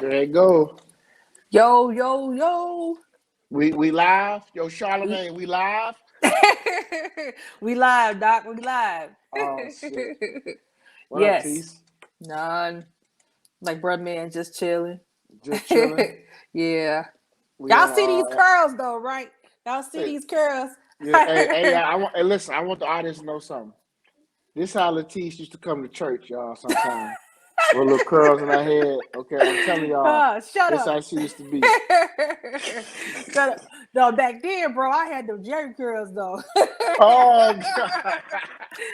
There you go. Yo. We live. Yo, Charlamagne, we live. We live, Doc. We live. Oh shit. What Yes. up, Tease? None. Like brother man, just chilling. Just chilling. Yeah. Y'all see these curls though, right? Y'all see these curls. Yeah. Hey, listen. I want the audience to know something. This how Latisse used to come to church, y'all. Sometimes with little curls in her head. Okay, I'm telling y'all. Shut this up. How she used to be. Shut up. No, back then, bro, I had the Jerry curls though. Oh God.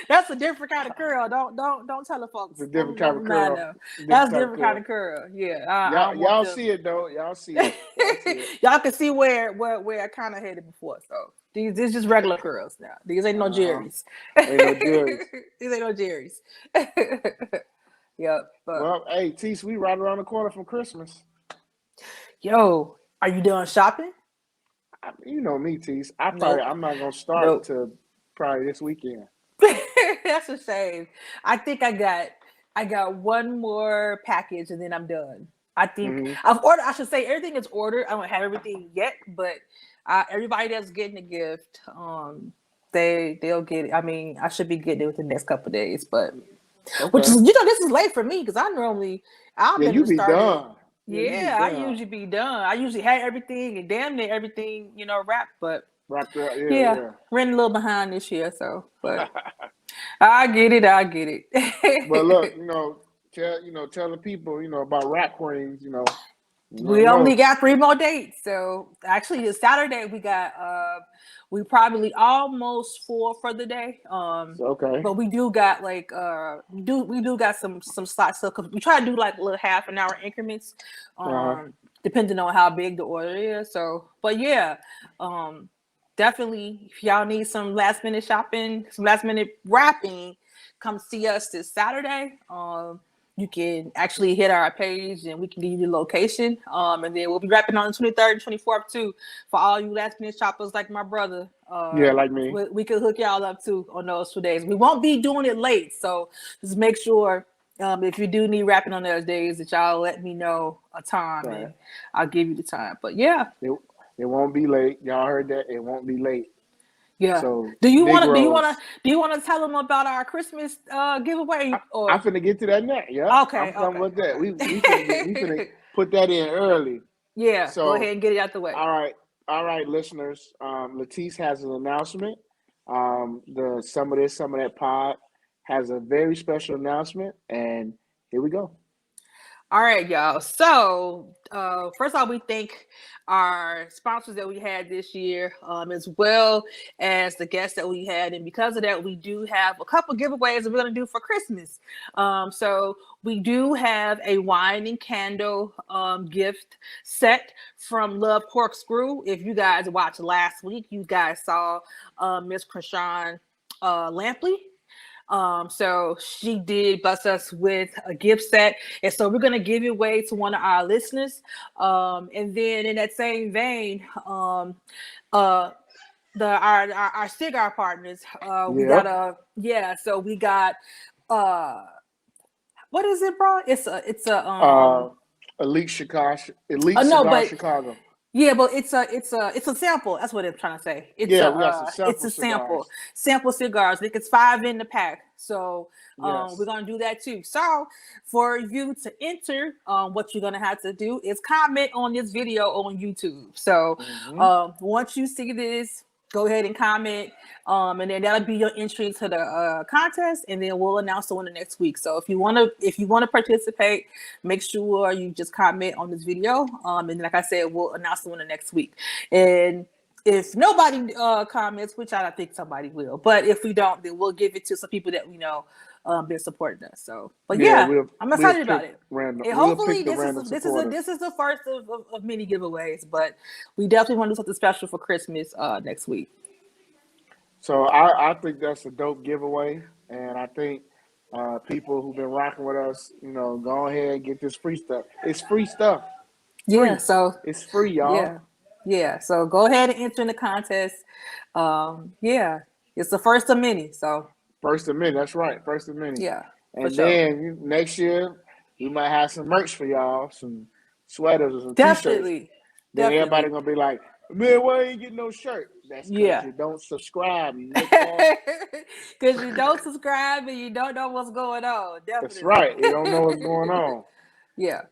That's a different kind of curl. Don't tell the folks. It's a different kind of curl. That's a different kind of curl. Yeah. Y'all see it though. Y'all see it. Y'all can see where I kind of had it before. So these just regular curls now. These ain't no Jerry's. Ain't no Jerry's. These ain't no Jerry's. Yep. Well, hey, Tease, we right around the corner from Christmas. Yo, are you done shopping? You know me, Tease. I'm not gonna start to probably this weekend. That's a shame. I think I got one more package and then I'm done. I think I've ordered. I should say everything is ordered. I don't have everything yet, but everybody that's getting a gift, they'll get it. I mean, I should be getting it within the next couple of days, but which is this is late for me because I'll be done. Yeah, I usually be done. I usually have everything and damn near everything, wrapped, but wrapped up. Yeah. Running a little behind this year, so but I get it. But look, tell the people, about Rap Queens, We only got 3 more dates. So actually this Saturday we probably almost full for the day. Okay. But we do got we do got some slots. So we try to do like little half an hour increments, depending on how big the order is. So, but yeah, definitely if y'all need some last minute shopping, some last minute wrapping, come see us this Saturday. You can actually hit our page and we can give you the location. And then we'll be wrapping on the 23rd and 24th too for all you last minute shoppers like my brother. Like me. We could hook y'all up too on those 2 days. We won't be doing it late. So just make sure if you do need wrapping on those days that y'all let me know a time and I'll give you the time. But yeah. It won't be late. Y'all heard that? It won't be late. Yeah. So do you want to tell them about our Christmas giveaway? I'm finna get to that now. Yeah. Okay. I'm done with that. We finna put that in early. Yeah. So go ahead and get it out the way. All right, listeners. Latisse has an announcement. The Some of This, Some of That pod has a very special announcement, and here we go. All right, y'all. So first of all, we thank our sponsors that we had this year, as well as the guests that we had. And because of that, we do have a couple giveaways that we're going to do for Christmas. So we do have a wine and candle gift set from Love Corkscrew. If you guys watched last week, you guys saw Miss Krishan Lampley. So she did bless us with a gift set, and so we're gonna give it away to one of our listeners. And then in that same vein, our cigar partners, we got so we got what is it, bro? It's a Elite Cigar Chicago. Yeah, but it's a sample. That's what I'm trying to say. We got some it's a sample cigars. I think it's 5 in the pack. So we're gonna do that too. So for you to enter, what you're gonna have to do is comment on this video on YouTube. So once you see this, go ahead and comment, and then that'll be your entry to the contest, and then we'll announce the winner next week. So if you want to participate, make sure you just comment on this video, and then, like I said, we'll announce the winner next week. And if nobody comments, which I think somebody will, but if we don't, then we'll give it to some people that we know been supporting us. So, but Yeah, yeah, I'm excited about it. Random. And We'll hopefully pick the this random supporters. is the first of many giveaways, but we definitely want to do something special for Christmas next week. So I think that's a dope giveaway, and I think people who've been rocking with us, go ahead and get this free stuff. It's free stuff. Yeah, Free. so It's free, y'all. Yeah. So go ahead and enter in the contest. Yeah, it's the first of many. So First of many. That's right. First of many. yeah, And then next year we might have some merch for y'all, some sweaters or some t-shirts. Then everybody gonna be like, man, why ain't getting no shirt? That's because you don't subscribe. Because you don't subscribe and you don't know what's going on. Definitely. That's right. You don't know what's going on. Yeah.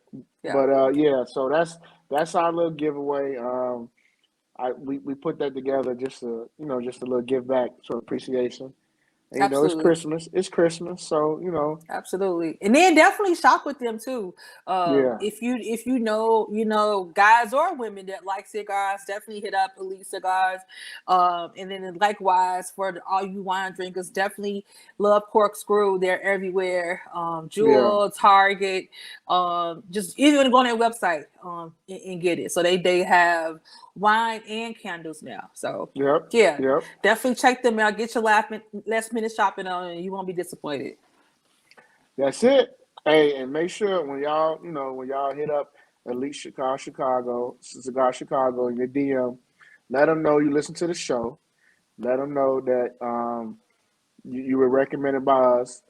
But so that's our little giveaway. We put that together just a little give back, sort of appreciation. And, it's Christmas. It's Christmas, so Absolutely, and then definitely shop with them too. If you know guys or women that like cigars, definitely hit up Elite Cigars. And then likewise for all you wine drinkers, definitely love Corkscrew. They're everywhere. Jewel, Target, just even go on their website and get it. So they have wine and candles now. So definitely check them out. Get your last minute shopping on, and you won't be disappointed. That's it. Hey, and make sure when y'all hit up Elite Cigar Chicago in your DM, let them know you listen to the show. Let them know that you were recommended by us.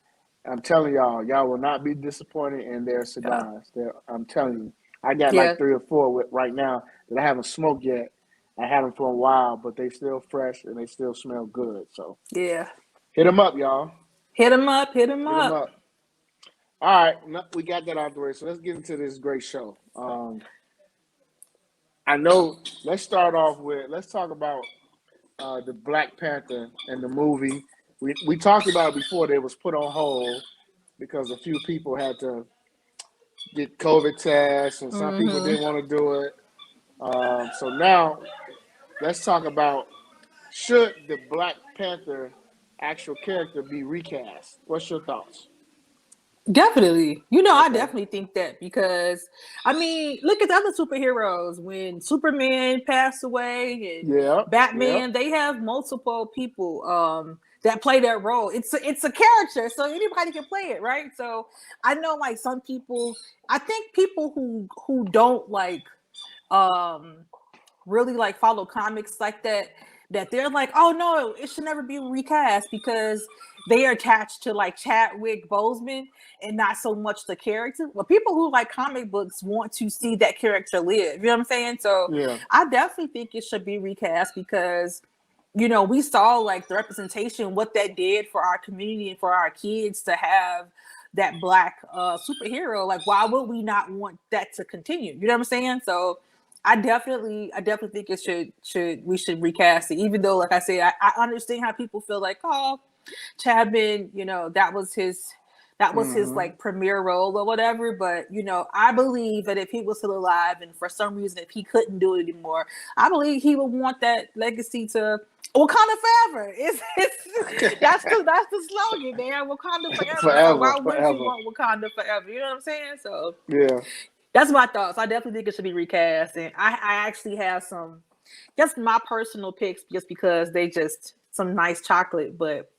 I'm telling y'all will not be disappointed in their cigars. I'm telling you. I got like 3 or 4 right now that I haven't smoked yet. I had them for a while, but they still fresh and they still smell good. So hit them up, y'all. Hit them up. All right, we got that out of the way. So let's get into this great show. I know. Let's start off with. Let's talk about the Black Panther and the movie. We talked about it before. They was put on hold because a few people had to get COVID tests, and some people didn't want to do it. So now, let's talk about, should the Black Panther actual character be recast? What's your thoughts? Definitely. I definitely think that, because look at the other superheroes. When Superman passed away and Batman, they have multiple people that play that role. It's a character, so anybody can play it, right? So I know, like, some people, I think people who don't really follow comics like that they're like, oh no, it should never be recast, because they are attached to Chadwick Boseman and not so much the character. But people who like comic books want to see that character live. You know what I'm saying? So I definitely think it should be recast, because we saw the representation, what that did for our community and for our kids to have that Black superhero. Why would we not want that to continue? You know what I'm saying? So I definitely think we should recast it. Even though, like I said, I understand how people feel like, oh, Chapman, that was his premiere role or whatever. But I believe that if he was still alive and for some reason if he couldn't do it anymore, I believe he would want that legacy to Wakanda forever. That's the slogan, man. Wakanda forever. So why wouldn't you want Wakanda forever? You know what I'm saying? So that's my thoughts. I definitely think it should be recast, and I actually have some, just my personal picks, just because they just some nice chocolate. But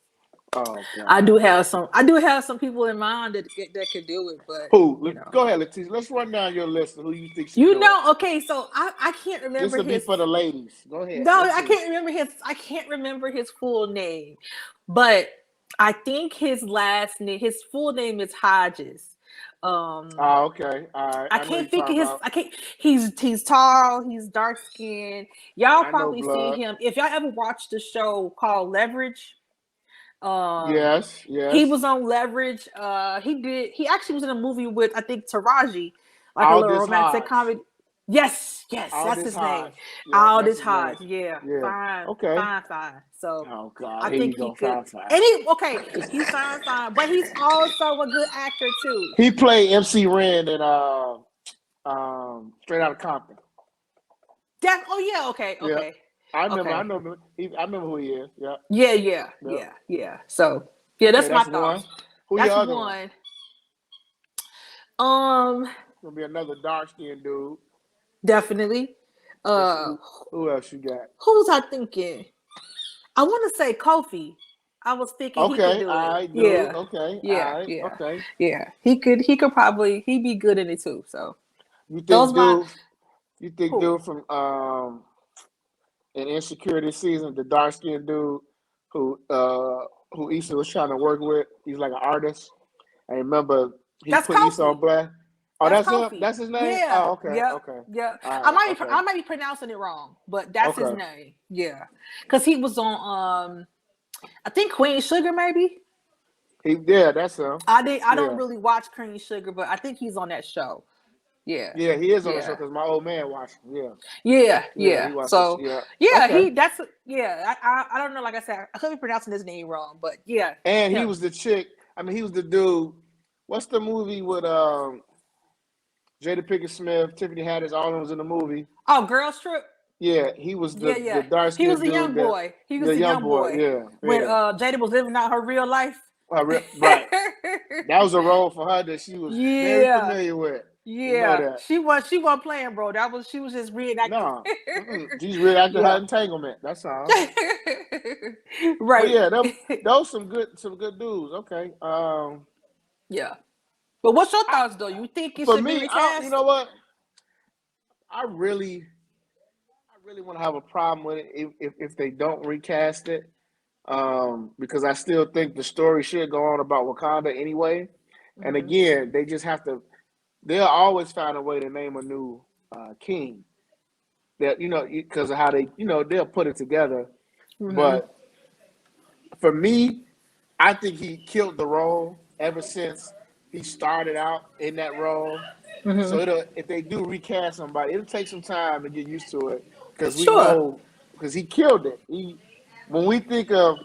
I do have some people in mind that could do it. But who? Go ahead, Leticia. Let's run down your list of who you think should do it. Okay. So I can't remember. This will be for the ladies. Go ahead. No, I can't remember his full name, but I think his full name is Hodges. Okay. All right. I can't think of his. He's tall. He's dark skinned. Y'all probably see him if y'all ever watched the show called Leverage. Yes. He was on Leverage. He actually was in a movie with, I think, Taraji, a little romantic comedy. Yes, that's his name. Aldous Hodge. Yeah. Fine. Okay. Fine. So I think he could. And he's fine, but he's also a good actor too. He played MC Ren in Straight Outta Compton. Okay. Yeah. I remember who he is. Yeah. Yeah. So that's my thought. Who That's your other one? one. Um, Gonna be another dark skinned dude. definitely. Let's see Uh, who else you got. who was I thinking? I want to say Kofi. I was thinking he could Okay, do all it. right, dude. Yeah, Okay, all yeah, right, yeah, okay. yeah. He could probably he'd be good in it too. So You those think my dude? You think who? dude from in Insecurity season, the dark skinned dude who Issa was trying to work with. He's like an artist. I remember he That's put Issa on Kofi. blast. Oh, That's that's him. Kofi. That's his name. Yeah. Oh, okay, Yep. okay. Yep. All I right, might okay, I might be pronouncing it wrong, but that's his okay. name. Yeah. Because he was on I think Queen Sugar maybe. Yeah, that's him. I don't Yeah, really watch Queen Sugar, but I think he's on that show. Yeah. yeah, he is on the show Yeah. because my old man watched him. Yeah, Yeah, yeah, yeah. he watched this. So Yeah, yeah, okay. that's yeah. I don't know. Like I said, I could be pronouncing his name wrong, but yeah, And he him. was the chick. I mean, he was the dude. What's the movie with Jada Pinkett Smith, Tiffany Haddish, all of them was in the movie. Oh, Girl Trip. Yeah, he was Yeah, the yeah. dark He was skinned a dude young that boy. He was the a young young boy. boy Yeah, when yeah. Jada was living out her real life. Right. That was a role for her that she was very Yeah, familiar with. You know yeah. that. She wasn't playing, bro. She was just reenacting. No. She's really after her Yeah. entanglement. That's all. But Right. yeah, those some good dudes. Okay. Yeah. But what's your I, thoughts though? You think it for should be me, I don't. You recast? know what? I really want to have a problem with it if they don't recast it. Because I still think the story should go on about Wakanda anyway. And Mm-hmm. again, they just have to. They'll always find a way to name a new king. That because of how they they'll put it together. Mm-hmm. But for me, I think he killed the role ever since he started out in that role. Mm-hmm. So if they do recast somebody, it'll take some time to get used to it because we Sure. know because he killed it. When we think of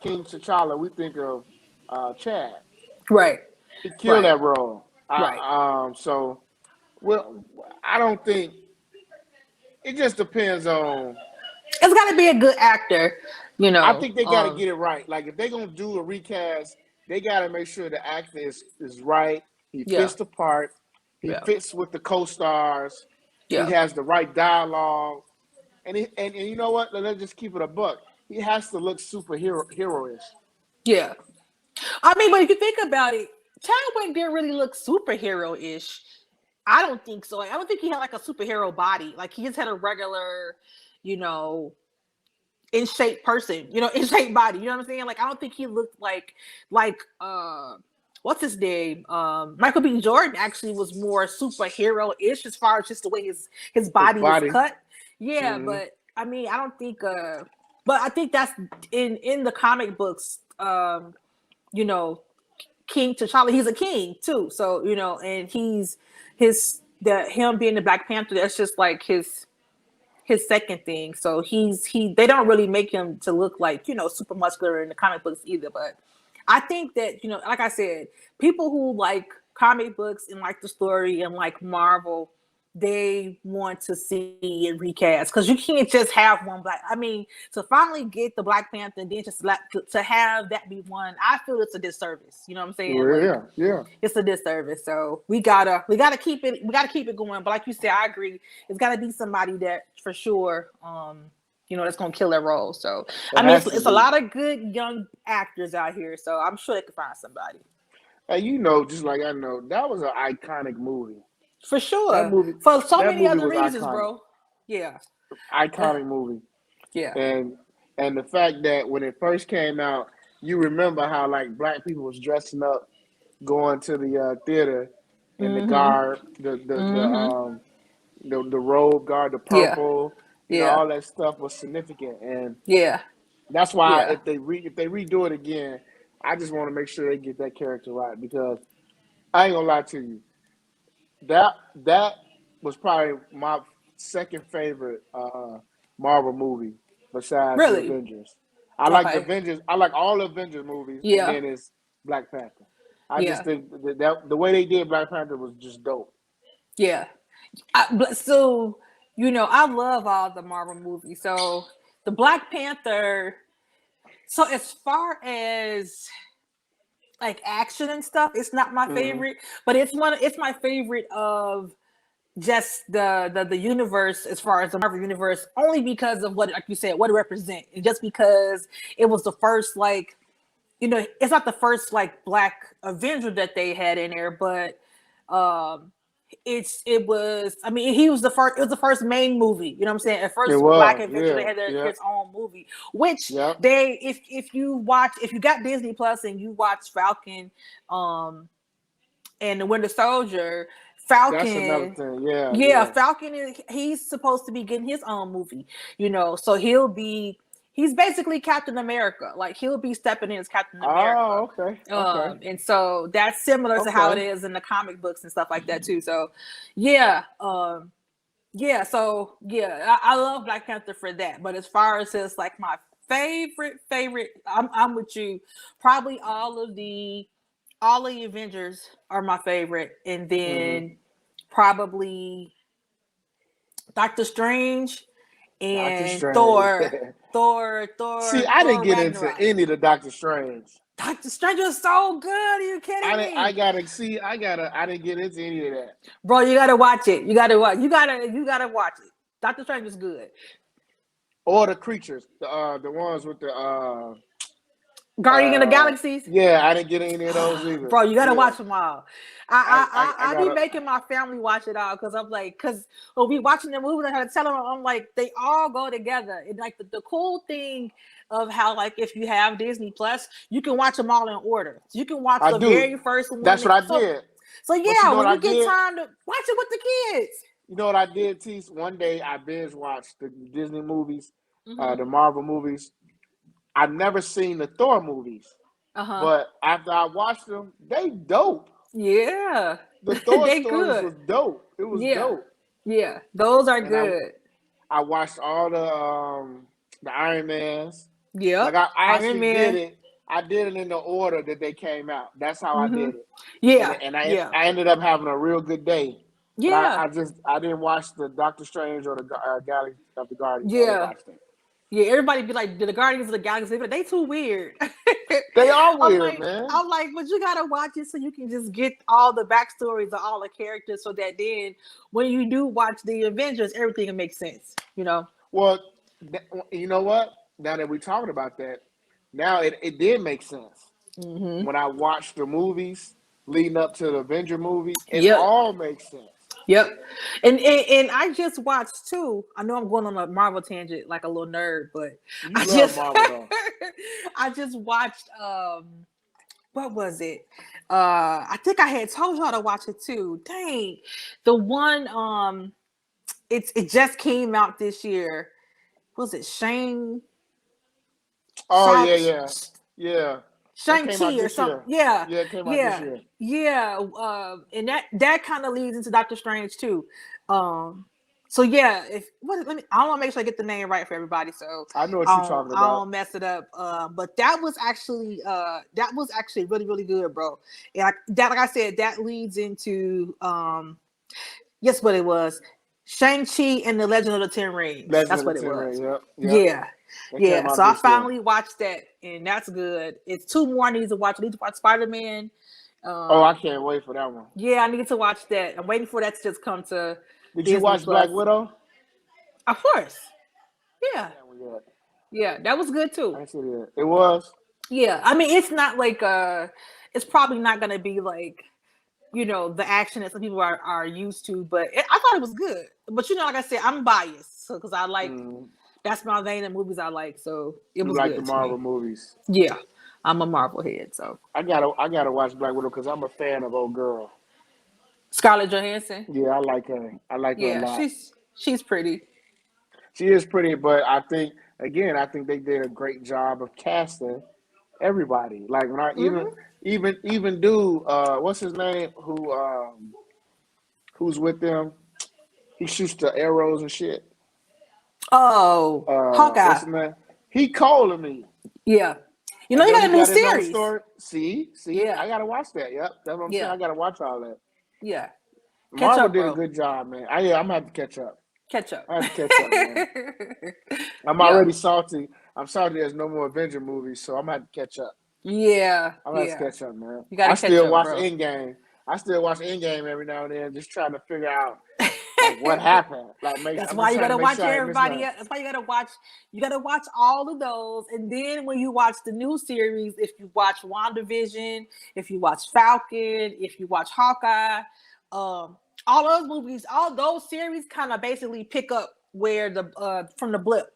King T'Challa, we think of Chad. Right. He killed Right. that role. Right. So well, I don't think it just depends on. It's got to be a good actor, you I know. think they got to get it right. Like if they're gonna do a recast, they got to make sure the actor is right. He Yeah. fits the part. He Yeah. fits with the co-stars. He Yeah. has the right dialogue. And you know what? Let's just keep it a buck. He has to look heroish. Yeah. I mean, but if you think about it, Chadwick didn't really look superhero-ish. I don't think so. I don't think he had like a superhero body. Like he just had a regular, you know, in shape person, in shape body. You know what I'm saying? Like I don't think he looked like what's his name? Michael B. Jordan actually was more superhero-ish as far as just the way his His body is body. cut. Yeah, Mm-hmm. but I mean, I don't think but I think that's in the comic books, you know, King T'Challa, he's a king too. So, and him being the Black Panther, that's just like his second thing. So they don't really make him to look like, super muscular in the comic books either. But I think that, like I said, people who like comic books and like the story and like Marvel, they want to see it recast because you can't just have one black. I mean, to finally get the Black Panther and then just to have that be one, I feel it's a disservice. You know what I'm saying? Like, Yeah. it's a disservice. So we gotta keep it. We gotta keep it going. But like you said, I agree. It's gotta be somebody that for sure, that's gonna kill that role. So I mean, it's a lot of good young actors out here. So I'm sure they can find somebody. And just like I know, that was an iconic movie. For That sure. movie. For so That many movie other was reasons, iconic. bro. Yeah. Iconic movie. Yeah. And the fact that when it first came out, you remember how like black people was dressing up, going to the theater, and the guard, the robe guard, the Yeah. purple, Yeah. all that stuff was significant, and Yeah. that's why Yeah. if they redo it again, I just want to make sure they get that character right because I ain't gonna lie to you, that was probably my second favorite Marvel movie besides the Really? Avengers. I like the Okay. Avengers. I like all the Avengers movies, and Yeah. then it's Black Panther. I just Yeah. think that the way they did Black Panther was just dope. Yeah. I love all the Marvel movies. So the Black Panther. So as far as like action and stuff. It's not my favorite, but it's my favorite of just the universe as far as the Marvel universe, only because of what, like you said, what it represents, and just because it was the first, like, it's not the first like Black Avenger that they had in there, but it was. I mean, he was the first. It was the first main movie. You know what I'm saying? At It first, Black was, Avenger, they had his own movie, which Yep. they, if you got Disney Plus and you watch Falcon, and the Winter Soldier, That's another Falcon. thing. Yeah, Yeah, yeah. Falcon he's supposed to be getting his own movie, so he's basically Captain America. Like, he'll be stepping in as Captain America. Oh, okay. Okay. And so that's similar to how it is in the comic books and stuff like that too. So yeah. I love Black Panther for that. But as far as just like my favorite, I'm with you. Probably all the Avengers are my favorite, and then probably Doctor Strange and Thor. See, I didn't get Ragnarok. into any of the Doctor Strange. Doctor Strange was so good. Are you kidding me? I didn't get into any of that. Bro, you gotta watch it. You gotta watch it. Doctor Strange is good. Or the creatures, the ones with the Guardian of the Galaxies. Yeah, I didn't get any of those either. Bro, you gotta watch them all. I be making my family watch it all because I'm like, because when we watching the movie, I had to tell them, I'm like, they all go together. And like the cool thing of how, like, if you have Disney Plus, you can watch them all in order. So you can watch very first one. That's what I did. So yeah, when you get time to watch it with the kids. You know what I did, Tease? One day I binge watched the Disney movies, the Marvel movies. I've never seen the Thor movies, but after I watched them, they dope. Yeah, the Thor stories was dope. It was dope. Yeah, those are good. I watched all the Iron Mans. Yeah, like I actually did it. I did it in the order that they came out. That's how I did it. Yeah, and I ended up having a real good day. Yeah, I didn't watch the Doctor Strange or the Galaxy of the Guardians. Yeah. Yeah, everybody be like, the Guardians of the Galaxy, but they too weird. They are weird, man. I'm like, but you gotta watch it so you can just get all the backstories of all the characters, so that then when you do watch the Avengers, everything will make sense. Well, you know what? Now that we're talking about that, now it did make sense. When I watched the movies leading up to the Avenger movie, it all makes sense. Yep. And I just watched too. I know I'm going on a Marvel tangent like a little nerd, but Marvel, I just watched what was it? I think I had told y'all to watch it too. Dang. The one it just came out this year. Was it Shang? Oh, yeah. Shang-Chi or something. Yeah, it came out this year. Yeah. And that kind of leads into Doctor Strange too. So yeah, I want to make sure I get the name right for everybody. So I know what you're talking about. I don't mess it up. But that was actually really, really good, bro. And like I said, that leads into guess what it was? Shang-Chi and the Legend of the Ten Rings. That's what it was. Yep. Yeah. So I finally watched that, and that's good. It's two more I need to watch. I need to watch Spider-Man. I can't wait for that one. Yeah, I need to watch that. I'm waiting for that to just come to. Did you watch Black Widow? Of course. Yeah, that was good too. I see that. It was. Yeah, I mean, it's not like it's probably not gonna be like, the action that some people are used to, but I thought it was good. But like I said, I'm biased, so because I like that's my vein of movies I like. So it was like good the Marvel movies. Yeah, I'm a Marvel head, so I gotta watch Black Widow because I'm a fan of old girl Scarlett Johansson. Yeah, I like her. I like her a lot. She's pretty. She is pretty, but I think they did a great job of casting everybody. Like when I even do what's his name who's with them? He shoots the arrows and shit. Oh, Hawkeye. What's his name? He calling me. Yeah. You got a new series. See? Yeah. I gotta watch that. Yep. That's what I'm saying. I gotta watch all that. Yeah. Marvel did a good job, man. I'm gonna have to catch up. I have to catch up, man. I'm already salty. I'm salty there's no more Avenger movies, so I'm gonna have to catch up. Yeah, I'm gonna yeah. catch up, man. You gotta I catch still up, watch bro. Endgame. I still watch Endgame every now and then, just trying to figure out like what happened. That's I'm why just you trying to gotta make watch sure I ain't missing everybody nothing. else. That's why you gotta watch. You gotta watch all of those, and then when you watch the new series, if you watch WandaVision, if you watch Falcon, if you watch Hawkeye, all those movies, all those series, kind of basically pick up where the from the blip.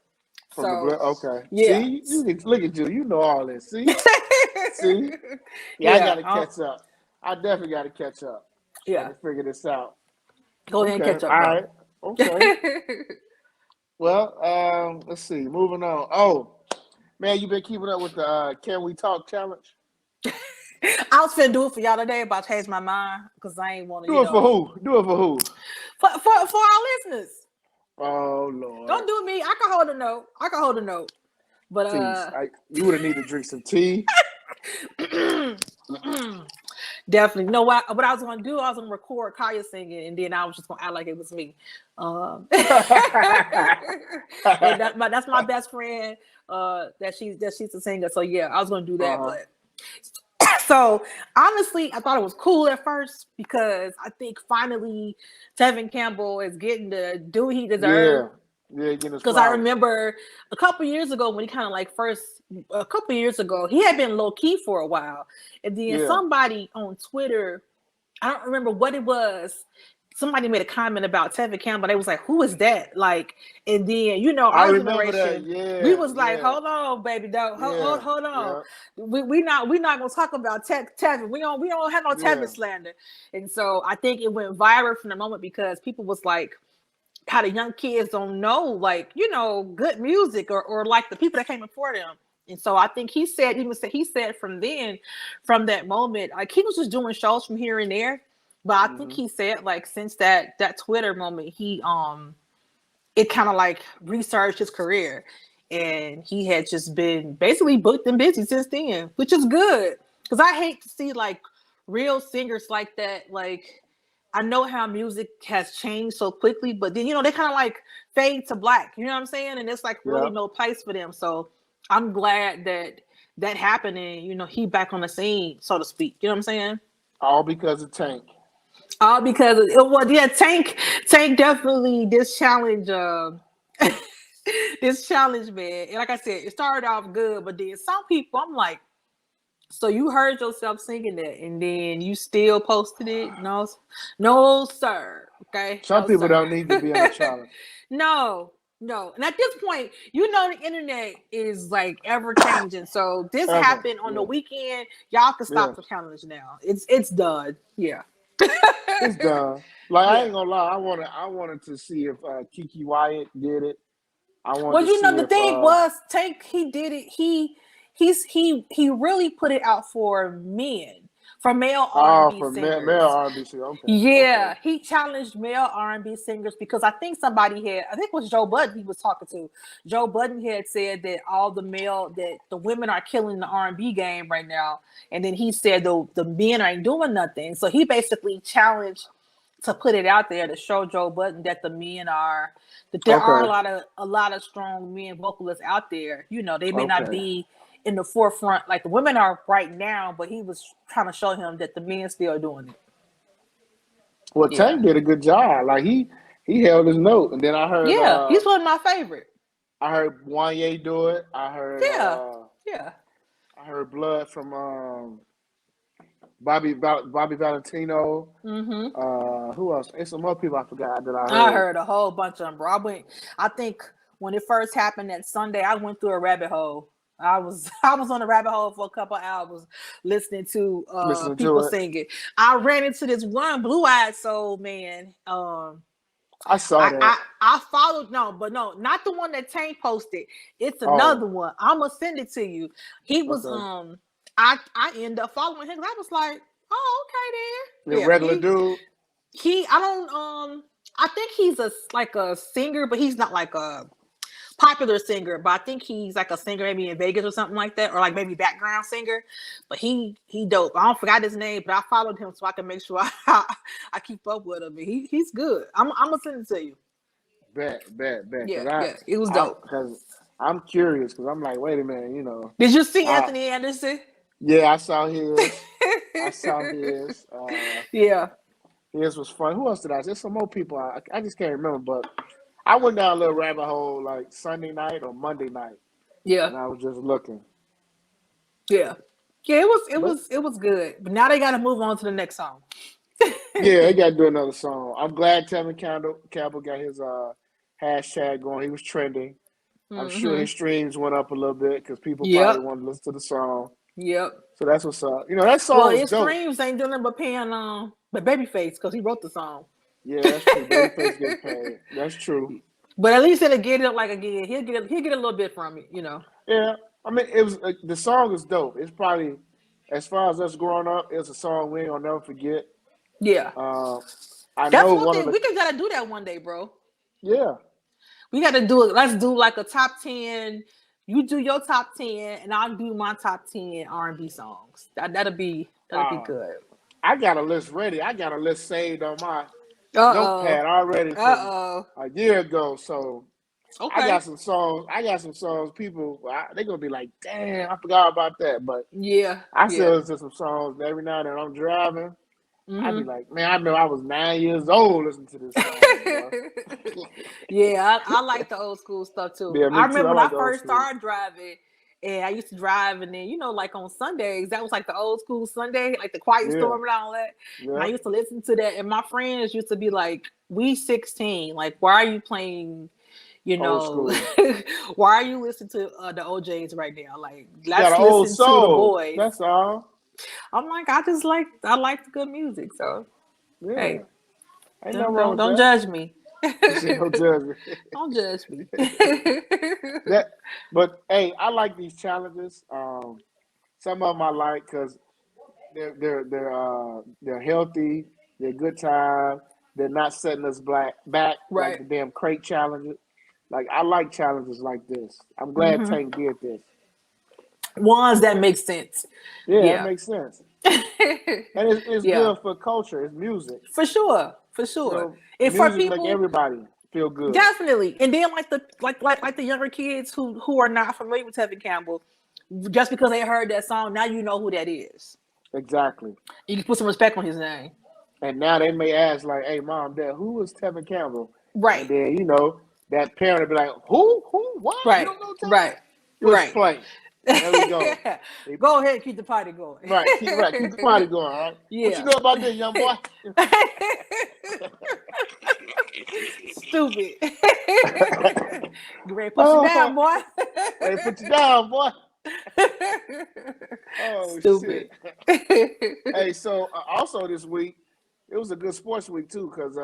From the So, blood. Okay. yeah, See, you can look at you. You know all this. See. Yeah, I yeah, gotta catch up. I definitely gotta catch up so I yeah. can figure this out. Go ahead and Okay. catch up, All bro. right. Okay. Well, let's see. Moving on. Oh, man, you been keeping up with the Can We Talk challenge? I was finna do it for y'all today, but I changed my mind because I ain't want to, Do it for who? Do it for who? for our listeners. Oh Lord. Don't do me. I can hold a note. But Tease. You would have needed to drink some tea. definitely. You know what I was gonna do? I was gonna record Kaya singing, and then I was just gonna act like it was me. And that's my best friend. That she's a singer. So yeah, I was gonna do that, but. So honestly, I thought it was cool at first because I think finally Tevin Campbell is getting the due he deserves. Yeah, getting his Because I flowers. remember a couple years ago when he kind of like a couple years ago, he had been low key for a while, and then somebody on Twitter, I don't remember what it was. Somebody made a comment about Tevin Campbell. They was like, "Who is that?" Like, and then I our remember that. generation, we Yeah, was like, "Hold on, baby, don't hold on. yeah, We not gonna talk about Tevin. We don't have no yeah. Tevin slander." And so I think it went viral from the moment because people was like, how the young kids don't know, like, good music or like the people that came before them. And so I think he said from that moment, like he was just doing shows from here and there. But I think he said like since that Twitter moment, he it kind of like resurged his career. And he had just been basically booked and busy since then, which is good. Because I hate to see like real singers like that, like I know how music has changed so quickly, but then they kind of like fade to black. You know what I'm saying? And it's like really no place for them. So I'm glad that happened, and he back on the scene, so to speak. You know what I'm saying? All because of Tank. All because Tank definitely this challenge. This challenge, man. And like I said, it started off good, but then some people, I'm like, so you heard yourself singing that, and then you still posted it? No, sir. Okay, Some no, people sir. don't need to be in a challenge. No. And at this point, the internet is like ever changing. So this happened on the weekend. Y'all can stop the challenge now. It's done. Yeah. It's done. Like I ain't gonna lie, I wanted to see if Kiki Wyatt did it. I wanted to see The if thing was, Tank, he did it. He really put it out for men, for male R&B for singers. male R&B singer. Okay. Yeah, he challenged male R&B singers because I think it was Joe Budden he was talking to. Joe Budden had said that that the women are killing the R&B game right now, and then he said the men ain't doing nothing. So he basically challenged to put it out there to show Joe Budden that there are a lot of strong men vocalists out there. They may not be in the forefront like the women are right now, but he was trying to show him that the men still doing it. Well, Tank did a good job. Like he held his note, and then I heard he's one of my favorite. I heard Wanye do it. I heard I heard Blood from Bobby Valentino. Who else? There's some more people I forgot that I heard. I heard a whole bunch of them, bro. I think when it first happened that Sunday, I went through a rabbit hole. I was on a rabbit hole for a couple hours listening to people singing. I ran into this one blue-eyed soul man. I saw that. I followed not the one that Tank posted. It's another one. I'm gonna send it to you. He was I ended up following him. I was like, oh, okay then. The regular dude. I think he's like a singer, but he's not like a popular singer. But I think he's like a singer maybe in Vegas or something like that, or like maybe background singer. But he dope. I don't forgot his name, but I followed him so I can make sure I keep up with him. And he's good. I'm gonna send it to you. Bet. Yeah, it was dope. Because I'm curious. Because I'm like, wait a minute, Did you see Anthony Anderson? Yeah, I saw his. I saw his. Yeah, His was fun. Who else did I? There's some more people. I just can't remember. But I went down a little rabbit hole like Sunday night or Monday night, yeah, and I was just looking. yeah, yeah. But It was good. But now they got to move on to the next song. yeah, they got to do another song. I'm glad Tevin Campbell got his hashtag going. He was trending. I'm sure Mm-hmm. his streams went up a little bit because people probably Yep. wanted to listen to the song. Yep. So that's what's up. You know, that Well, song was his dope. streams ain't doing nothing but paying but Babyface because he wrote the song. Yeah, that's true. Babyface getting paid. That's true. But at least it'll get it like again. He'll get a little bit from it, you know. Yeah, I mean, it was the song is dope. It's probably, as far as us growing up, it's a song we ain't gonna never forget. Yeah. I That's know one one of thing. the We gotta do that one day, bro. yeah. We gotta do it. Let's do like a top 10. You do your top 10 and I'll do my top 10 R&B songs. That'll be good. I got a list ready. I got a list saved on my Uh-oh. notepad already from a year ago. So Okay. I got some songs. People, they're gonna be like, "Damn, I forgot about that." But Yeah. I still listen to some songs and every now and then I'm driving. I'd be like, "Man, I know I was 9 years old listening to this song." Yeah, I like the old school stuff too. Yeah, I me too. remember I when I like the old first school. started driving, and I used to drive, and then like on Sundays, that was like the old school Sunday, like the Quiet Storm and all that. Yeah. And I used to listen to that, and my friends used to be like, "We 16, like why are you playing?" Why are you listening to the OJs right now? Like, let's listen to the boys. That's all. I'm like, I like the good music. So, yeah. Hey, ain't nothing wrong with don't judge me. Don't judge me. Don't judge me. But hey, I like these challenges. Some of them I like because they're healthy. They're good time. They're not setting us back right. like the damn crate challenges. Like I like challenges like this. I'm glad Tank did this. Ones that make sense. Yeah, it makes sense. And it's good for culture. It's music. For sure. You know, and music for people, make everybody feel good. Definitely. And then like the younger kids who are not familiar with Tevin Campbell, just because they heard that song, now you know who that is. Exactly. You can put some respect on his name. And now they may ask like, "Hey, mom, dad, who is Tevin Campbell?" Right. And then that parent will be like, "Who? What? Right. You don't know Tevin?" Right. Let's play. There we go. Go ahead and keep the party going. Right. Keep the party going. All right. Yeah. What you know about this, young boy? Stupid. You ready to put you down, boy? Ready to put you down, boy. Oh, stupid. Shit. Hey, so also this week, it was a good sports week too, because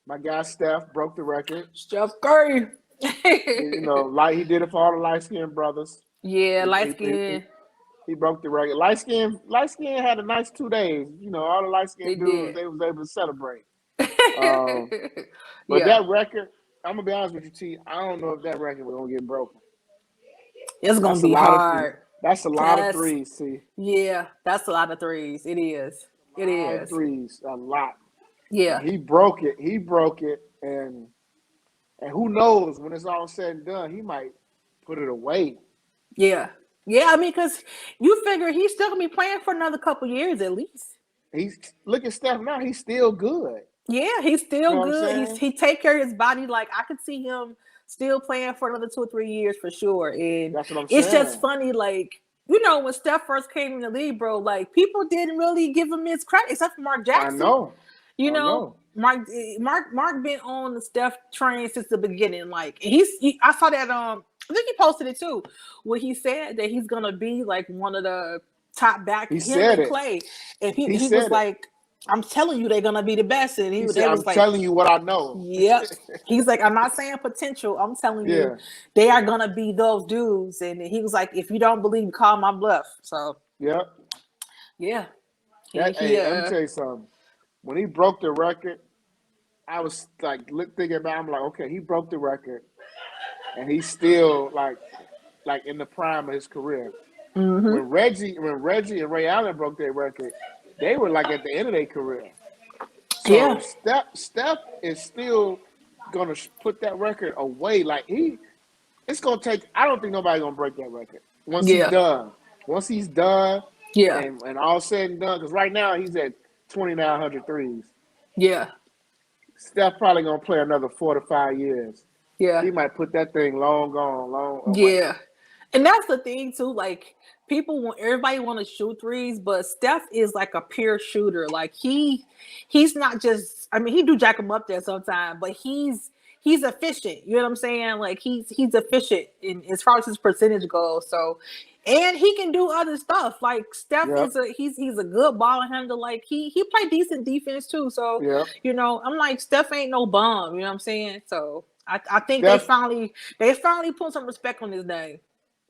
my guy Steph broke the record. Steph Curry. Like he did it for all the light-skinned brothers. Yeah, light-skinned. He broke the record. Light skin had a nice 2 days. All the light skinned dudes, they was able to celebrate. But that record, I'm gonna be honest with you, T. I don't know if that record was gonna get broken. It's gonna be hard. That's a lot of threes, T. Yeah, that's a lot of threes. It is. It is. Threes, a lot. Yeah. And he broke it, and who knows when it's all said and done, he might put it away. Yeah. Yeah, I mean, because you figure he's still gonna be playing for another couple years at least. Look at Steph now; he's still good. Yeah, he's still good. He take care of his body. Like I could see him still playing for another 2 or 3 years for sure. And that's what I'm saying. It's just funny, like when Steph first came in the league, bro. Like people didn't really give him his credit, except for Mark Jackson. I know. Mark been on the Steph train since the beginning. Like I saw that. I think he posted it too, where he said that he's gonna be like one of the top back. He said it. Clay, and he was like, "I'm telling you, they're gonna be the best." And he said, "I'm telling you what I know." Yep. He's like, "I'm not saying potential. I'm telling you, they are gonna be those dudes." And he was like, "If you don't believe, call my bluff." So yeah. Let me tell you something. When he broke the record, I was like thinking about. I'm like, okay, he broke the record. And he's still like in the prime of his career. Mm-hmm. When Reggie and Ray Allen broke their record, they were like at the end of their career. So Steph is still gonna put that record away. Like it's gonna take. I don't think nobody's gonna break that record once he's done. once he's done Yeah. and all said and done, because right now he's at 2,900 threes. Yeah. Steph probably gonna play another 4 to 5 years. Yeah. He might put that thing long gone, long away. Yeah. And that's the thing too. Like everybody want to shoot threes, but Steph is like a pure shooter. Like he's not just. I mean, he do jack him up there sometimes, but he's efficient. You know what I'm saying? Like he's efficient in as far as his percentage goes. So, and he can do other stuff. Like Steph Yep. is he's a good ball handler. Like he play decent defense too. So Yep. I'm like Steph ain't no bum. You know what I'm saying? So I think Steph, they finally put some respect on his name.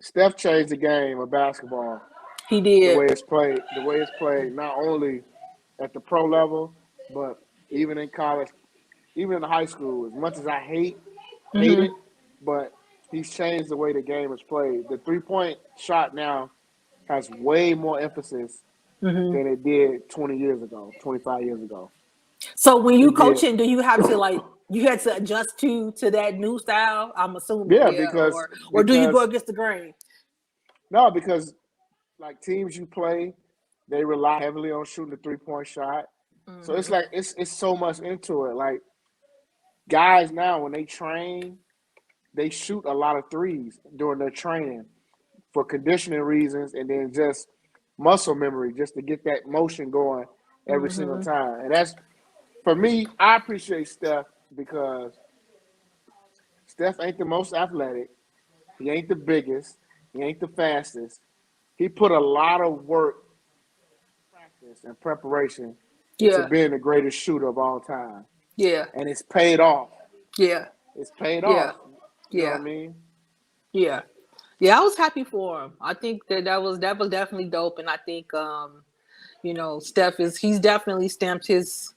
Steph changed the game of basketball. He The did. way it's played, not only at the pro level, but even in college, even in high school. As much as I hate it, but he's changed the way the game is played. The 3-point shot now has way more emphasis than it did 20 years ago, 25 years ago. So when you It did. coaching, do you have to you had to adjust to that new style? I'm assuming, Yeah, or do you go against the grain? No, because like teams you play, they rely heavily on shooting the 3-point shot. So it's like it's so much into it. Like guys now when they train, they shoot a lot of threes during their training for conditioning reasons and then just muscle memory just to get that motion going every single time. And that's for me, I appreciate Steph because Steph ain't the most athletic. He ain't the biggest. He ain't the fastest. He put a lot of work, practice, and preparation into being the greatest shooter of all time. Yeah. And it's paid off. Yeah. It's paid Yeah. off. You know what I mean? Yeah. Yeah, I was happy for him. I think that was definitely dope. And I think Steph he's definitely stamped his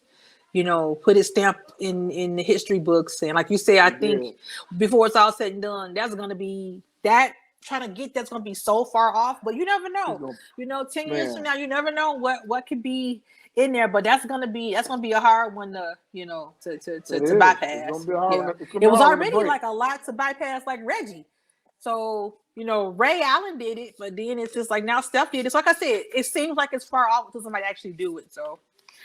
put his stamp in the history books. And like you say, I think before it's all said and done, that's gonna be that trying to get that's gonna be so far off, but you never know. 10 years from now, you never know what could be in there, but that's gonna be a hard one to to bypass. It's gonna be a hard one. It was already like a lot to bypass, like Reggie. So, Ray Allen did it, but then it's just like now Steph did it. So like I said, it seems like it's far off until somebody actually do it. So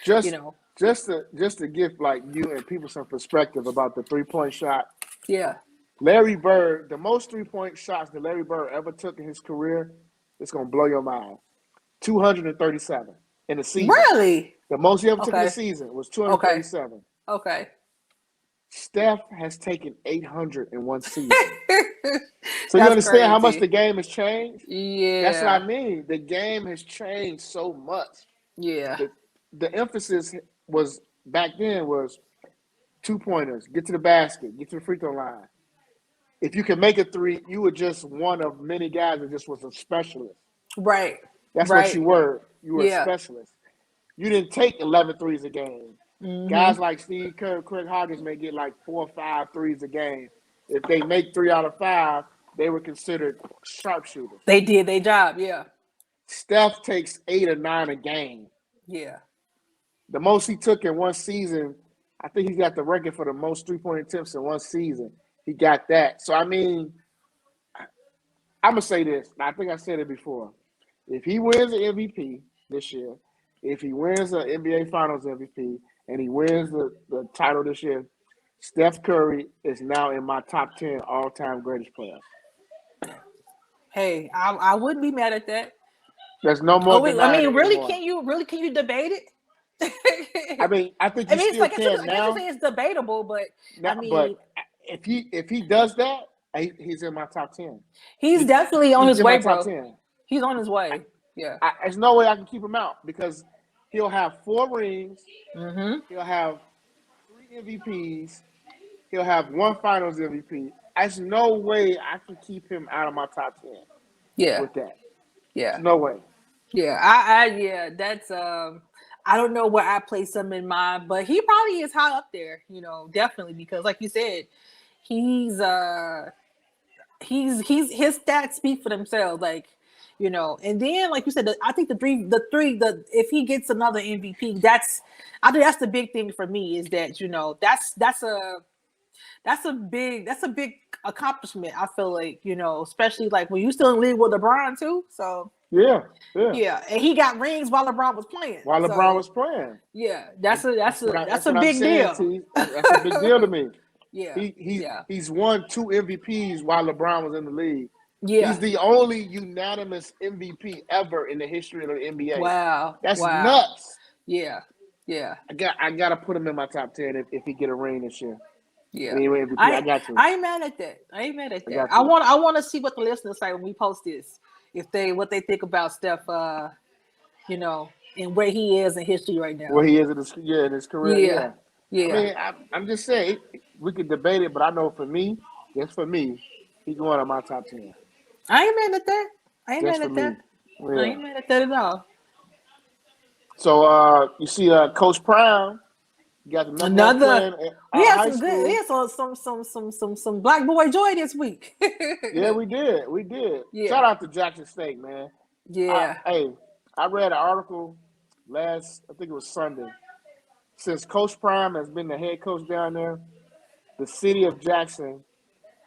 just to give like you and people some perspective about the 3-point shot. Yeah. Larry Bird, the most 3-point shots that Larry Bird ever took in his career, it's gonna blow your mind. 237 in the season. Really? The most he ever took in the season was 237. Okay. Steph has taken 800 in one season. So you understand how much the game has changed? Yeah. That's what I mean. The game has changed so much. Yeah. The emphasis was back then was 2-pointers, get to the basket, get to the free throw line. If you can make a 3, you were just one of many guys that just was a specialist. Right. That's what you were. You were a specialist. You didn't take 11 threes a game. Guys like Steve Kerr, Craig Hodges may get like 4 or 5 threes a game. If they make 3 out of 5, they were considered sharpshooters. They did their job, yeah. Steph takes 8 or 9 a game. Yeah. The most he took in one season, I think he got the record for the most 3-point attempts in one season. He got that. So, I mean, I'm going to say this. I think I said it before. If he wins the MVP this year, if he wins the NBA Finals MVP, and he wins the title this year, Steph Curry is now in my top 10 all-time greatest players. Hey, I wouldn't be mad at that. There's no more. Really, can you debate it? I mean, I think you still can now. I it's debatable, but but if he does that, he's in my top 10. He's definitely on his way, bro. Top 10. He's on his way. Yeah. There's no way I can keep him out because he'll have 4 rings. He'll have 3 MVPs. He'll have 1 Finals MVP. There's no way I can keep him out of my top 10. Yeah. With that. Yeah. There's no way. Yeah. That's I don't know where I place him in mind, but he probably is high up there, definitely because like you said, he's his stats speak for themselves, like, and then like you said, I think if he gets another MVP, I think that's the big thing for me is that, that's a big accomplishment. I feel like, especially like when you still in the league with LeBron too. So Yeah. Yeah, and he got rings while LeBron was playing. While LeBron So was playing. yeah, that's That's a what I'm big saying, deal. T. That's a big deal to me. Yeah, yeah, He's won 2 MVPs while LeBron was in the league. yeah. He's the only unanimous MVP ever in the history of the NBA. Wow, That's wow. nuts. Yeah, yeah, I gotta put him in my top 10 if he get a ring this year. yeah. Anyway, MVP, I got to. I ain't mad at that. I ain't mad at I that. got to. I want to see what the listeners say when we post this. If they what they think about Steph, you know, and where he is in history right now. Where he is in his career, Yeah, yeah. I yeah. mean, I'm just saying we could debate it, but I know for me, just for me, he's going on my top 10. I ain't mad at that. I ain't Just mad for at that. me. I Yeah. ain't mad at that at all. So you see Coach Prime got the number one Another. player We out of had high some good. We school. had some black boy joy this week. Yeah, we did. We did. Yeah, Shout out to Jackson State, man. yeah. I read an article I think it was Sunday. Since Coach Prime has been the head coach down there, the city of Jackson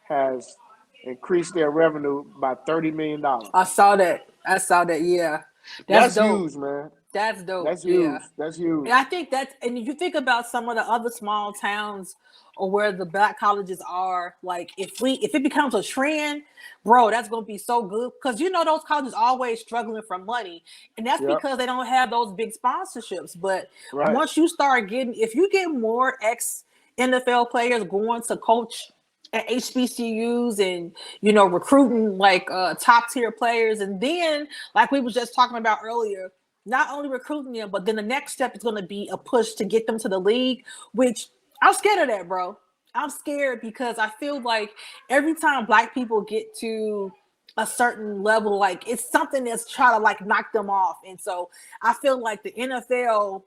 has increased their revenue by $30 million. I saw that. I saw that. Yeah, that's That's dope. huge, man. That's dope. That's Yeah. huge. That's huge. And I think that's, and if you think about some of the other small towns or where the black colleges are, like if it becomes a trend, bro, that's gonna be so good because you know those colleges always struggling for money, and that's Yep. because they don't have those big sponsorships. But Right. once you start getting, if you get more ex NFL players going to coach at HBCUs and recruiting like top tier players, and then like we was just talking about earlier, not only recruiting them, but then the next step is going to be a push to get them to the league, which I'm scared of that, bro. I'm scared because I feel like every time black people get to a certain level, like it's something that's trying to like knock them off. And so I feel like the NFL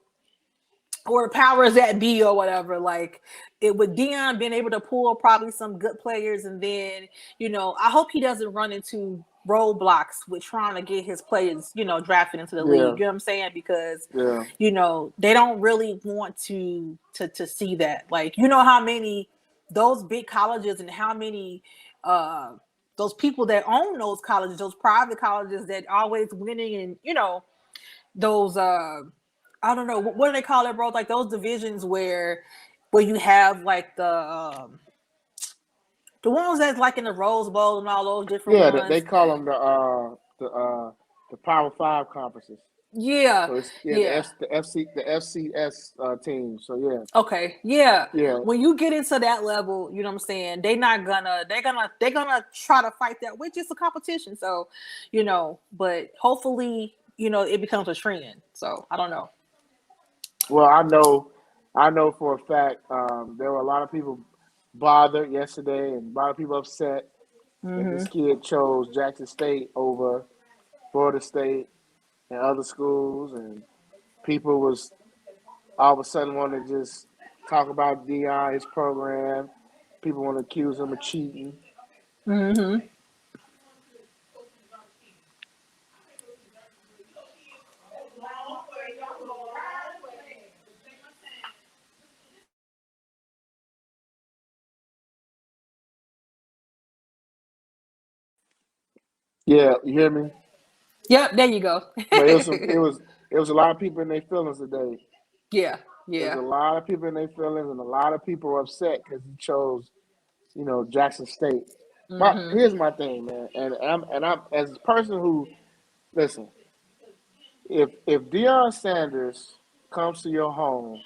or the powers that be or whatever, like it with Dion being able to pull probably some good players, and then I hope he doesn't run into roadblocks with trying to get his players drafted into the league. You know what I'm saying? Because they don't really want to see that. Like how many those big colleges and how many those people that own those colleges, those private colleges that always winning, and those I don't know what do they call it, bro? Like those divisions where you have like the ones that's like in the Rose Bowl and all those different They ones. call them the Power 5 conferences. Yeah, So it's yeah. the FCS team. So yeah. Okay, yeah. Yeah. When you get into that level, you know what I'm saying, they're gonna try to fight that, which is a competition. So, but hopefully, it becomes a trend. So I don't know. Well, I know for a fact there were a lot of people bothered yesterday and a lot of people upset that this kid chose Jackson State over Florida State and other schools, and people was all of a sudden want to just talk about Dion, his program. People want to accuse him of cheating. Mm-hmm. Yeah, you hear me? Yep, there you go. But it was a lot of people in their feelings today. Yeah, There's yeah. a lot of people in their feelings, and a lot of people were upset because he chose, Jackson State. But here's my thing, man, and I'm as a person who listen. If Deion Sanders comes to your home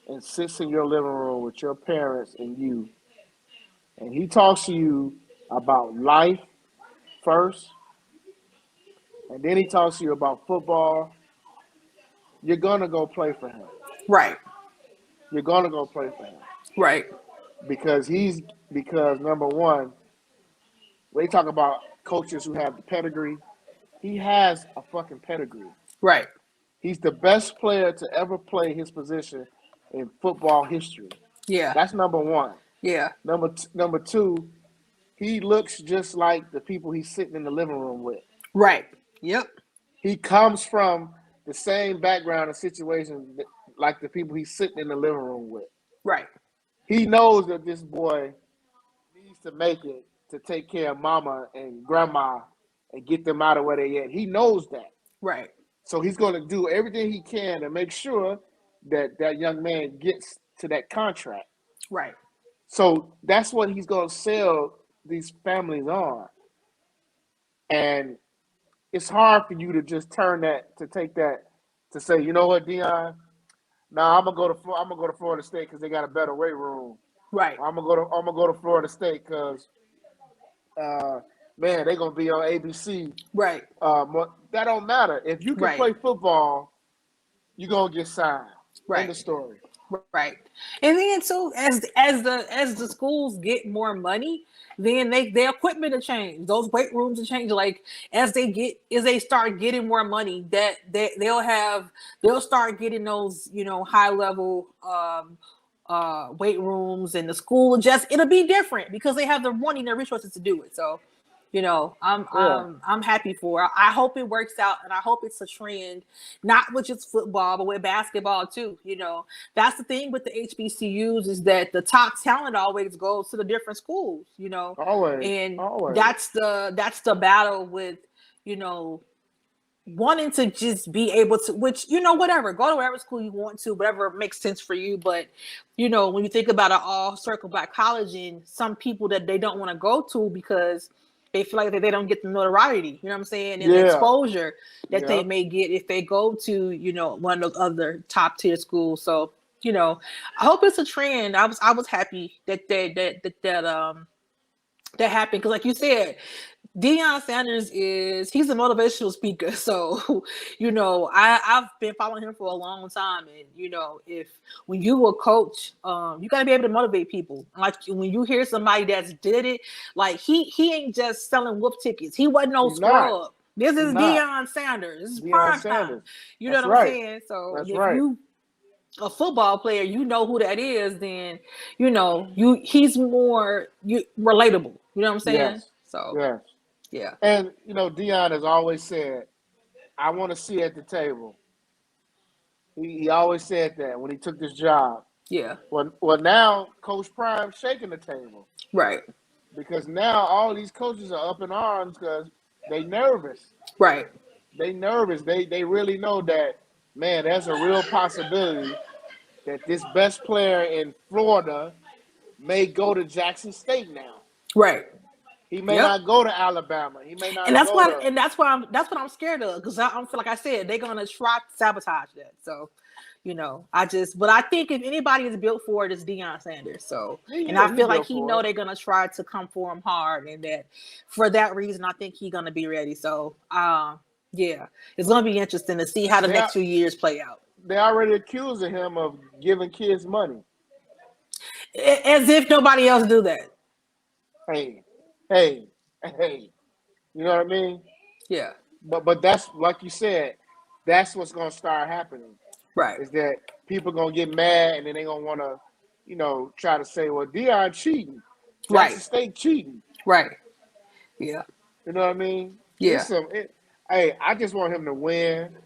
and sits in your living room with your parents and you, and he talks to you about life first, and then he talks to you about football, you're gonna go play for him. Right. You're gonna go play for him Right. because number one, when they talk about coaches who have the pedigree, he has a fucking pedigree. Right. He's the best player to ever play his position in football history. Yeah. That's number one. Yeah. Number two, he looks just like the people he's sitting in the living room with. Right. Yep. He comes from the same background and situation like the people he's sitting in the living room with. Right. He knows that this boy needs to make it to take care of mama and grandma and get them out of where they at. He knows that. Right. So he's going to do everything he can to make sure that that young man gets to that contract. Right. So that's what he's going to sell these families on. And it's hard for you to just turn that, to take that, to say, you know what, Dion, now I'm gonna go to Florida State because they got a better weight room. Right. I'm gonna go to Florida State because man, they're gonna be on ABC. Right. That don't matter. If you can Right. play football, you're gonna get signed. Right. End of story. Right. And then so as the schools get more money, then their equipment will change. Those weight rooms will change. Like as they start getting more money, that they'll start getting those, high level weight rooms, and the school it'll be different because they have the money and the resources to do it. So I'm happy for it. I hope it works out, and I hope it's a trend, not with just football, but with basketball too. That's the thing with the HBCUs is that the top talent always goes to the different schools. Always. And Always. that's the battle with, wanting to just be able to, which, whatever, go to whatever school you want to, whatever makes sense for you. But, when you think about an all circle black college, and some people that they don't want to go to because they feel like that they don't get the notoriety, you know what I'm saying? And the exposure that they may get if they go to, one of those other top tier schools. So, I hope it's a trend. I was happy that happened. Cause like you said, Deion Sanders he's a motivational speaker. So, I've been following him for a long time. And, when you a coach, you got to be able to motivate people. Like when you hear somebody that's did it, like he ain't just selling whoop tickets. He wasn't no scrub. This is Deion Sanders. This is prime time. You know what I'm saying? So if you a football player, you know who that is, then, he's more relatable. You know what I'm saying? Yes. So, yes. Yeah. And, Dion has always said, I want to sit at the table. He always said that when he took this job. Yeah. Well, now Coach Prime's shaking the table. Right. Because now all these coaches are up in arms because they nervous. Right. They nervous. They really know that, man, there's a real possibility that this best player in Florida may go to Jackson State now. Right. He may not go to Alabama. He may not. And that's what I'm scared of, because I feel like I said they're gonna try to sabotage that. So, but I think if anybody is built for it, it's Deion Sanders. So, and I feel like they're gonna try to come for him hard, and that for that reason, I think he's gonna be ready. So, it's gonna be interesting to see how the next few years play out. They already accusing him of giving kids money, as if nobody else do that. Hey, you know what I mean? Yeah. But that's, like you said, that's what's gonna start happening. Right. Is that people gonna get mad, and then they gonna wanna, try to say, well, Dion cheating. Jackson State cheating. Right. Yeah. You know what I mean? Yeah. I just want him to win.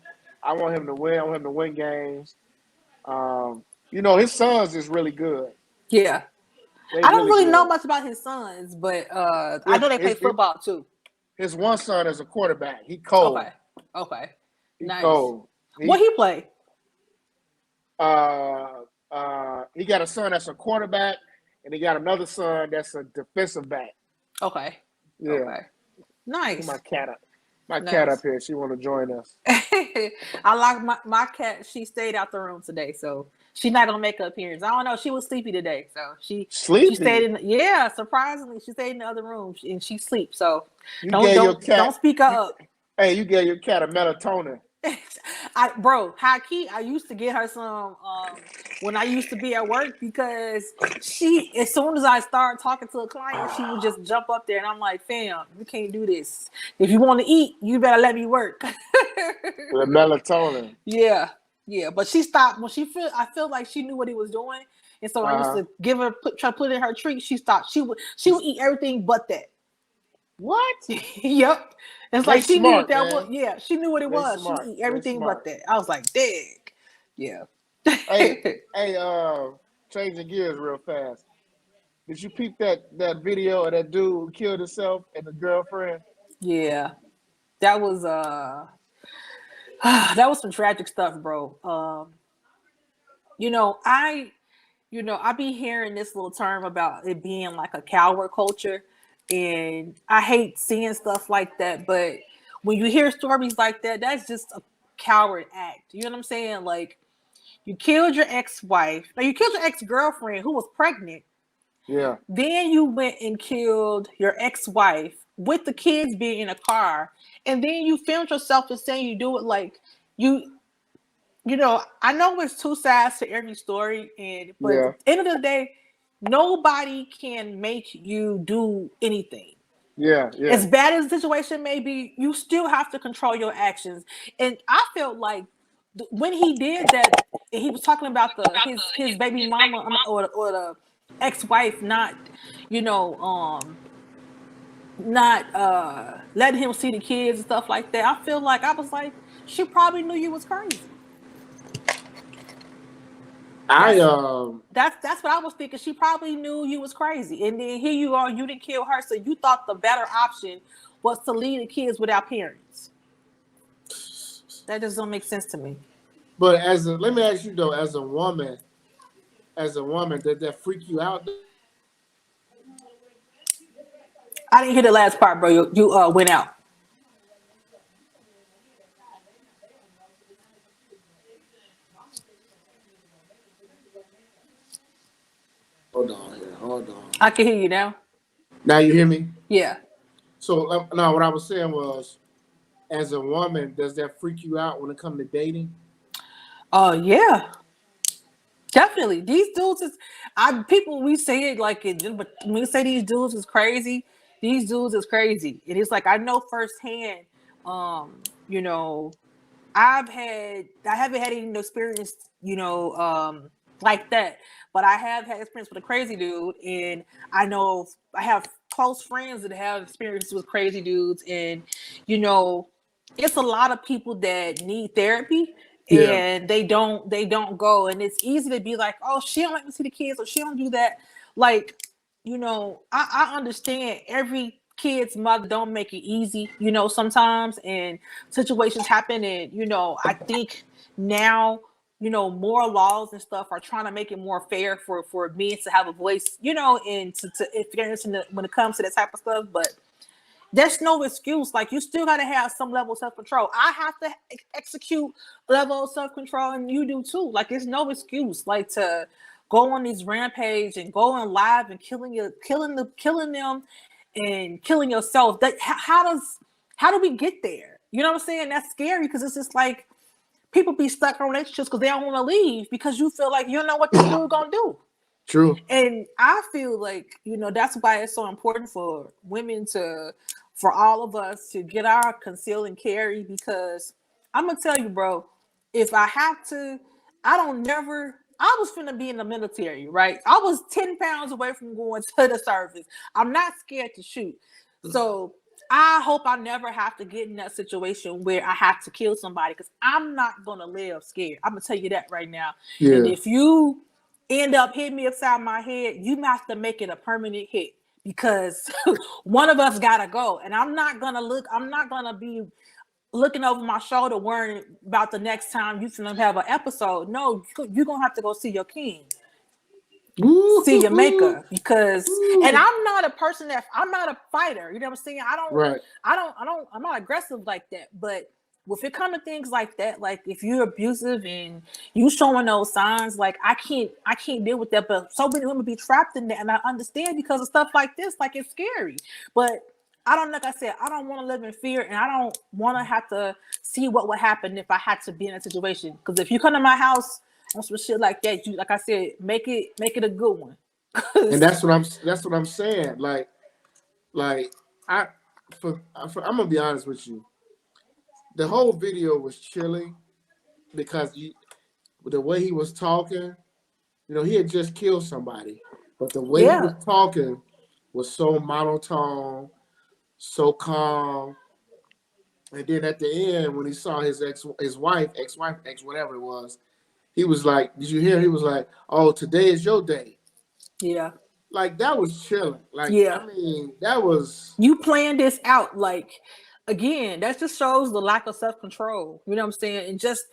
I want him to win games. His sons is really good. Yeah. I don't really know much about his sons, but I know they play football too. His one son is a quarterback. He cold. Okay. He nice. Cold. What he play? He got a son that's a quarterback, and he got another son that's a defensive back. Okay. Yeah. Okay. Nice. My cat up here. She want to join us. I like my cat. She stayed out the room today, so she's not gonna make an appearance. I don't know. She was sleepy today, so she stayed in. Surprisingly, she stayed in the other room and she sleeps. So don't speak up. Hey, you gave your cat a melatonin. High key, I used to get her some when I used to be at work, because as soon as I started talking to a client, she would just jump up there, and I'm like, fam, you can't do this. If you want to eat, you better let me work. The melatonin. Yeah. But she stopped when I feel like she knew what he was doing. And so I used to try to put in her treat. She stopped. She would eat everything but that. What? Yep. It's like she knew what that was. Yeah, she knew what it was. Smart. She would eat everything but that. I was like, dang. Yeah. Hey, changing gears real fast. Did you peep that video of that dude who killed himself and the girlfriend? Yeah. that was that was some tragic stuff, bro. You know, I be hearing this little term about it being like a coward culture, and I hate seeing stuff like that. But when you hear stories like that, that's just a coward act. You know what I'm saying? Like you killed your ex-wife, no, you killed your ex-girlfriend who was pregnant. Yeah. Then you went and killed your ex-wife with the kids being in a car, and then you filmed yourself and saying you do it like you I know it's two sides to every story, but Yeah. at the end of the day, nobody can make you do anything. Yeah. Yeah. As bad as the situation may be, you still have to control your actions. And I felt like when he did that, he was talking about his baby mama or the ex-wife not, you know, not letting him see the kids and stuff like that. I was like, she probably knew you was crazy. I That's what I was thinking. She probably knew you was crazy, and then here you are, you didn't kill her, so you thought the better option was to leave the kids without parents. That just don't make sense to me. But let me ask you though, as a woman, did that freak you out? I didn't hear the last part, bro. You went out. Hold on here. Hold on. I can hear you now. Now you hear me? Yeah. So now what I was saying was, as a woman, does that freak you out when it comes to dating? Yeah. Definitely. These dudes is people we say it like it, but when we say these dudes is crazy, these dudes is crazy. And it's like I know firsthand, you know, I haven't had any experience, like that, but I have had experience with a crazy dude, and I know I have close friends that have experiences with crazy dudes, and you know, it's a lot of people that need therapy Yeah. and they don't go, and it's easy to be like, oh, she don't like to see the kids or she don't do that. Like, I understand every kid's mother don't make it easy, sometimes, and situations happen, and I think now more laws and stuff are trying to make it more fair for men to have a voice, and to experience when it comes to that type of stuff. But there's no excuse. Like, you still got to have some level of self-control. I have to execute a level of self-control, and you do too. Like, it's no excuse like to go on these rampage and go on live and killing them and killing yourself. That how do we get there? You know what I'm saying? That's scary, because it's just like people be stuck in relationships because they don't want to leave because you feel like you don't know what this dude gonna do. True. And I feel like, that's why it's so important for women for all of us to get our conceal and carry, because I'm going to tell you, bro, if I have to, I was finna be in the military, right? I was 10 pounds away from going to the service. I'm not scared to shoot. So I hope I never have to get in that situation where I have to kill somebody, because I'm not going to live scared. I'm going to tell you that right now. Yeah. And if you end up hitting me upside my head, you have to make it a permanent hit, because one of us gotta go. And I'm not gonna be looking over my shoulder worrying about the next time you gonna have an episode. No, you're gonna have to go see your king. See your maker, because and I'm not a person I'm not a fighter, you know what I'm saying? Right. I'm not aggressive like that. But if it comes to things like that, like if you're abusive and you showing those signs, like I can't deal with that. But so many women be trapped in that, and I understand, because of stuff like this, like it's scary. But like I said, I don't want to live in fear, and I don't want to have to see what would happen if I had to be in a situation. Because if you come to my house on some shit like that, you, like I said, make it a good one. And that's what I'm saying. Like I'm gonna be honest with you. The whole video was chilling because the way he was talking, he had just killed somebody, but the way he was talking was so monotone, so calm. And then at the end, when he saw his wife, whatever it was, he was like, "Did you hear?" He was like, "Oh, today is your day." Yeah. Like, that was chilling. Like, yeah. I mean, that was, you planned this out. Like again, that just shows the lack of self-control. You know what I'm saying? And just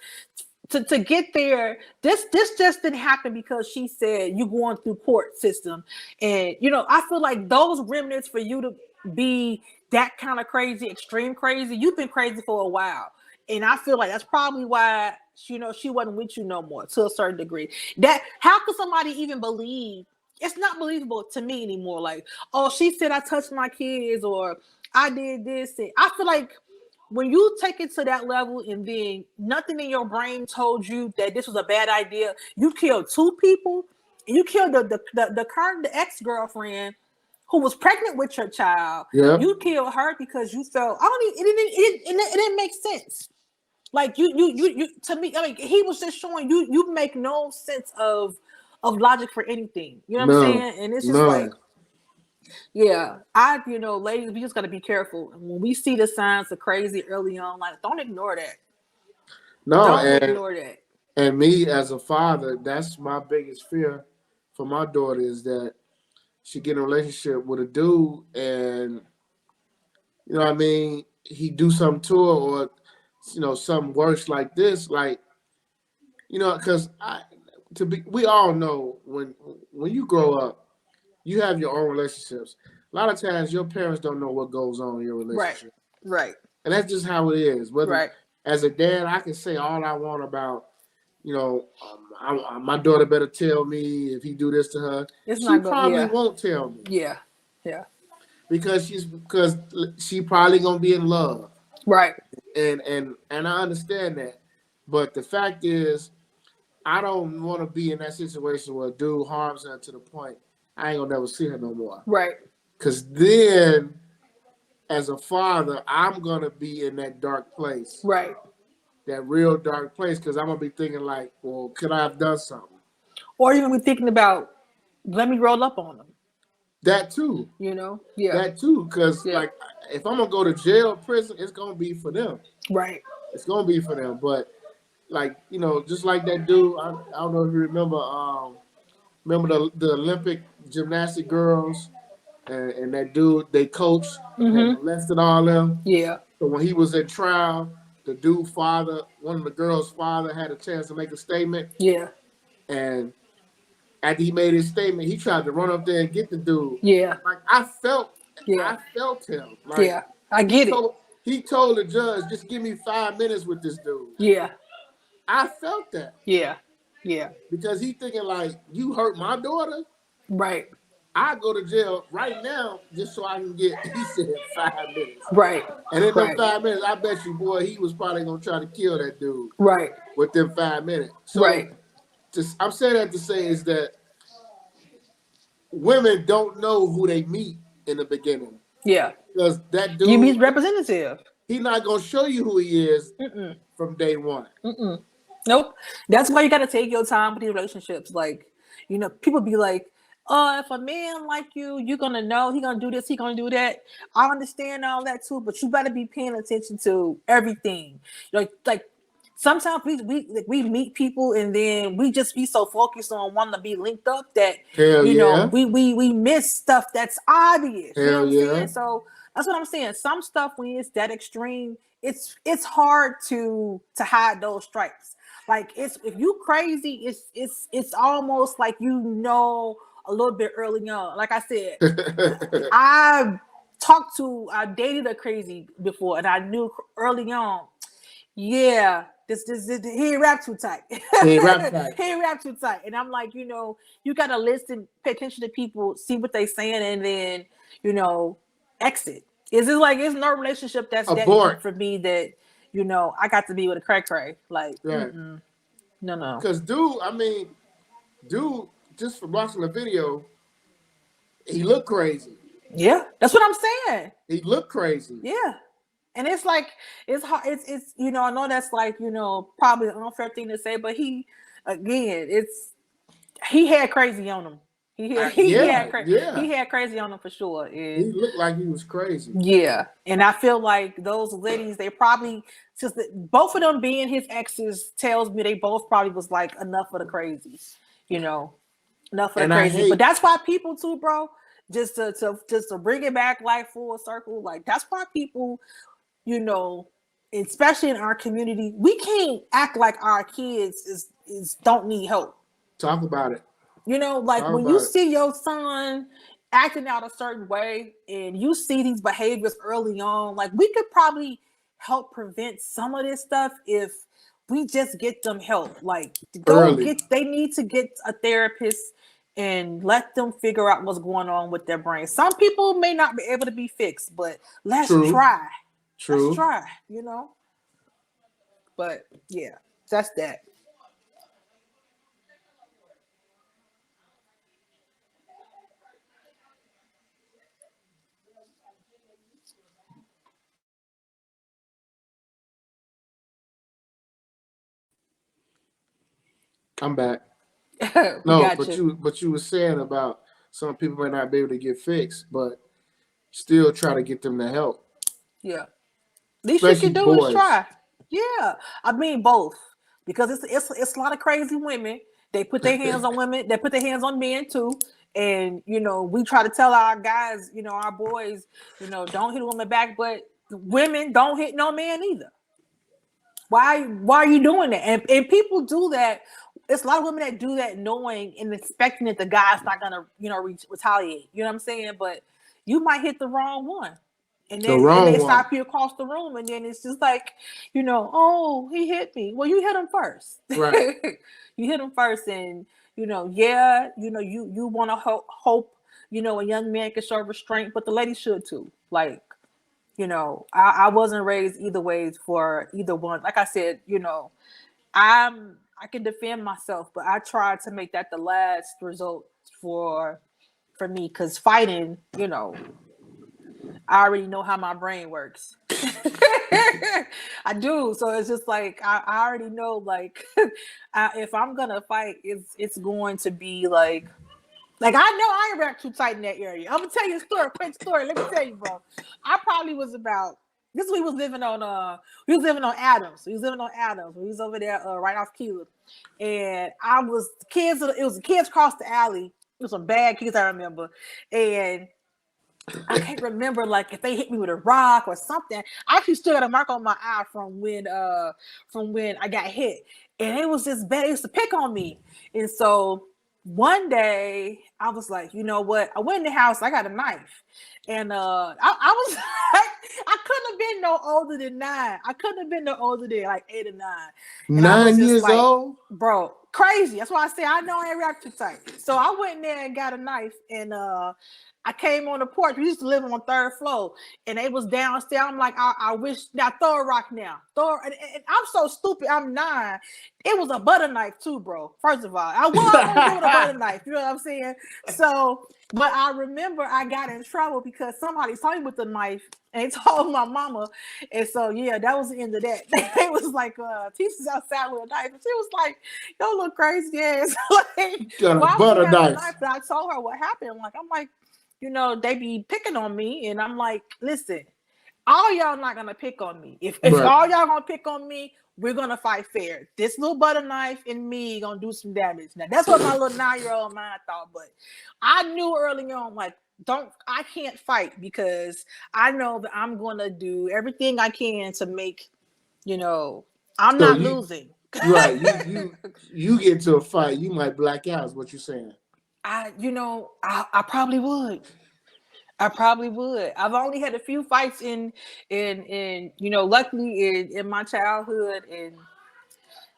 to get there, this just didn't happen because she said you going through court system. And I feel like those remnants for you to be that kind of crazy, extreme crazy, you've been crazy for a while. And I feel like that's probably why she wasn't with you no more to a certain degree. That how could somebody even believe? It's not believable to me anymore. Like, oh, she said I touched my kids or I did this. And I feel like when you take it to that level and then nothing in your brain told you that this was a bad idea, you killed two people, and you killed the ex-girlfriend who was pregnant with your child. Yeah. You killed her because you felt it didn't make sense. Like you to me, I mean, he was just showing you make no sense of logic for anything. You know what I'm saying? And it's just like, yeah, ladies, we just got to be careful. And when we see the signs of crazy early on, like, don't ignore that. Don't ignore that. And me as a father, that's my biggest fear for my daughter is that she get in a relationship with a dude and, what I mean, he do something to her or, something worse like this. Like, because we all know when you grow up, you have your own relationships. A lot of times your parents don't know what goes on in your relationship. Right. And that's just how it is. Whether as a dad, I can say all I want about, my daughter better tell me if he do this to her. She probably won't tell me. Yeah. Because she probably gonna be in love. Right. And I understand that. But the fact is, I don't want to be in that situation where a dude harms her to the point I ain't gonna never see her no more. Right. Because then, as a father, I'm gonna be in that dark place. Right. That real dark place. Because I'm gonna be thinking like, well, could I have done something? Or you're gonna be thinking about, let me roll up on them. That too. Yeah. That too. Because like, if I'm gonna go to jail, prison, it's gonna be for them. Right. It's gonna be for them. But like, just like that dude. I don't know if you remember. Remember the Olympic gymnastic girls and that dude they coached had molested all them. Yeah. So when he was at trial, the dude father, one of the girls' father, had a chance to make a statement. Yeah. And after he made his statement, he tried to run up there and get the dude. Yeah. Like I felt him. Like, yeah. I get it. He told the judge, just give me 5 minutes with this dude. Yeah. I felt that. Yeah. Because he thinking like, you hurt my daughter? Right. I go to jail right now just so I can get, he said, 5 minutes. Right. And in them 5 minutes, I bet you, boy, he was probably going to try to kill that dude. Right. Within 5 minutes. So, I'm saying that to say is that women don't know who they meet in the beginning. Yeah. Because that dude. You meet representative. He's not going to show you who he is from day one. Nope. That's why you got to take your time with these relationships. Like, people be like, oh, if a man like you, you're going to know he going to do this, he going to do that. I understand all that too, but you better be paying attention to everything. Like sometimes we meet people and then we just be so focused on wanting to be linked up that, we miss stuff that's obvious. You know what I'm saying? So that's what I'm saying. Some stuff when it's that extreme, it's hard to hide those stripes. Like if you crazy, it's almost like a little bit early on. Like I said, I dated a crazy before, and I knew early on. Yeah, this he ain't rap too tight. He ain't rap too tight, and I'm like, you gotta listen, pay attention to people, see what they saying, and then exit. It's no relationship that's that deep for me that I got to be with a cray. Like, no. Because dude, just from watching the video, he looked crazy. Yeah, that's what I'm saying. He looked crazy. Yeah. And it's like, it's hard. It's I know that's like, probably an unfair thing to say, but he had crazy on him. He had crazy on him for sure. And he looked like he was crazy. Yeah. And I feel like those ladies, they probably, since both of them being his exes, tells me they both probably was like, enough of the crazy, enough of the crazy. But that's why people too, bro, just to bring it back like full circle, like that's why people you know, especially in our community, we can't act like our kids is don't need help. Talk about it. You know, like Talk when you about it. see your son acting out a certain way and you see these behaviors early on, like we could probably help prevent some of this stuff if we just get them help. Like Early. they need to get a therapist and let them figure out what's going on with their brain. Some people may not be able to be fixed, but let's True. try. Let's True. try, you know? But yeah, that's that. I'm back. We No, got you. but you were saying about some people may not be able to get fixed, but still try to get them the help, Yeah. Least you especially can do is boys. try. Yeah, I mean both, because it's a lot of crazy women. They put their hands on women. They put their hands on men too. And you know, we try to tell our guys, you know, our boys, you know, don't hit a woman back, but women don't hit no man either. Why are you doing that? And people do that. It's a lot of women that do that knowing and expecting that the guy's not gonna, you know, retaliate. You know what I'm saying? But you might hit the wrong one. And The then it may wrong one. stop you across the room, and then it's just like, you know, oh, he hit me. Well, you hit him first. Right. You hit him first, and you know, yeah, you know, you want to hope, you know, a young man can show restraint, but the lady should too. Like, you know, I wasn't raised either ways for either one. Like I said, you know, I can defend myself, but I try to make that the last result for for me, because fighting, you know, I already know how my brain works. I do. So it's just like I already know, like if I'm gonna fight, it's going to be like I know I ain't wrapped too tight in that area. I'm gonna tell you a story, quick story. Let me tell you, bro. I probably was about this. We was living on we was living on Adams. We was living on Adams. We was over there right off Keeler, and I was kids. It was the kids across the alley. It was some bad kids I remember, and I can't remember like if they hit me with a rock or something. I actually still got a mark on my eye from when I got hit. And it was just bad. It used to pick on me. And so one day I was like, you know what? I went in the house, I got a knife. And I was I couldn't have been no older than 9. I couldn't have been no older than like 8 or 9. And I was 9 just years like, old. bro, crazy. That's why I say I know I ain't rap too tight. So I went in there and got a knife, and I came on the porch. We used to live on the 3rd floor, and it was downstairs. I'm like, I wish now throw a rock now. And I'm so stupid. I'm 9. It was a butter knife too, bro. First of all, I was gonna do with a butter knife. You know what I'm saying? So, but I remember I got in trouble because somebody saw me with the knife and told my mama. And so, yeah, that was the end of that. It was like, teachers outside with a knife. And she was like, "Don't look crazy ass." Like, Got a why would you butter have a knife. knife? And I told her what happened. I'm like, you know, they be picking on me, and I'm like, listen, all y'all not gonna pick on me. If Right. all y'all gonna pick on me, we're gonna fight fair. This little butter knife and me gonna do some damage. Now that's what my little 9-year-old mind thought, but I knew early on, like, I can't fight because I know that I'm gonna do everything I can to make, you know, I'm So not losing. right, you get into a fight, you might black out. Is what you're saying? I probably would. I probably would. I've only had a few fights in you know, luckily in my childhood, and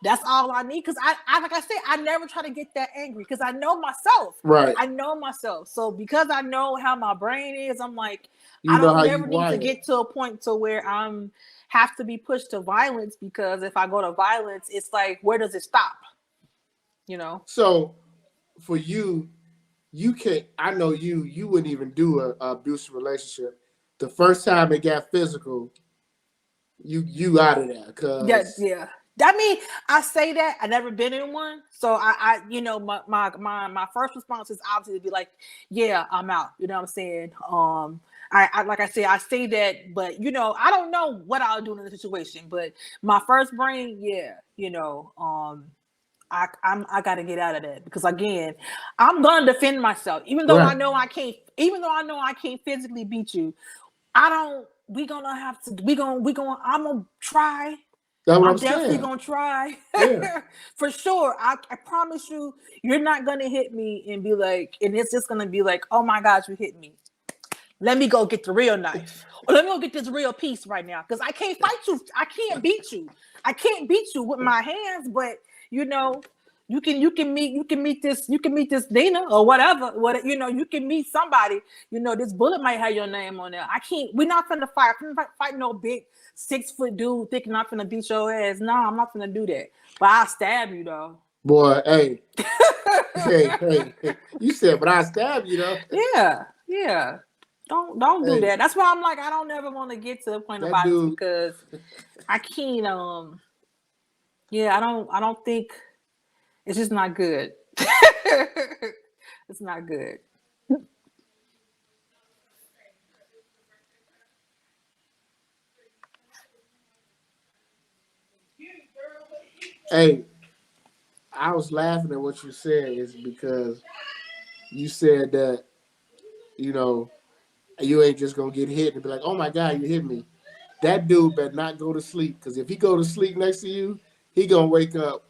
that's all I need. Because I like I said, I never try to get that angry because I know myself. Right. I know myself. So because I know how my brain is, I'm like, You I know don't how you never need to wired. get to a point to where I'm have to be pushed to violence, because if I go to violence, it's like, where does it stop? You know? So for you, you can't. I know you wouldn't even do a abusive relationship. The first time it got physical, you out of there Yeah, because yeah. I mean, I say that I never been in one, so you know, my first response is obviously to be like, yeah, I'm out. You know what I'm saying? I like I said, I say that, but you know, I don't know what I'll do in the situation. But my first brain, yeah, you know, I got to get out of that, because again, I'm gonna defend myself, even though I right. know I can't. Even though I know I can't physically beat you, I don't. we gonna have to. I'm gonna try. That's what I'm I'm definitely saying. gonna try. Yeah. For sure. I promise you, you're not gonna hit me and be like, and it's just gonna be like, oh my gosh, you hit me. Let me go get the real knife. Or let me go get this real piece right now. Because I can't fight you. I can't beat you. I can't beat you with my hands, but you know, you can meet this Dina or whatever. You can meet somebody. This bullet might have your name on there. I can't. We're not gonna fight. I'm not fight no big 6-foot dude thinking I'm gonna beat your ass. No, I'm not gonna do that. But I'll stab you though. Boy, hey. hey. You said, but I stab you though. Yeah. Don't do that. That's why I'm like, I don't ever want to get to the point of violence because I can't. Yeah, I don't think it's just not good. It's not good. Hey, I was laughing at what you said is because you said that, you ain't just gonna get hit and be like, oh my God, you hit me. That dude better not go to sleep, because if he go to sleep next to you, he gonna wake up.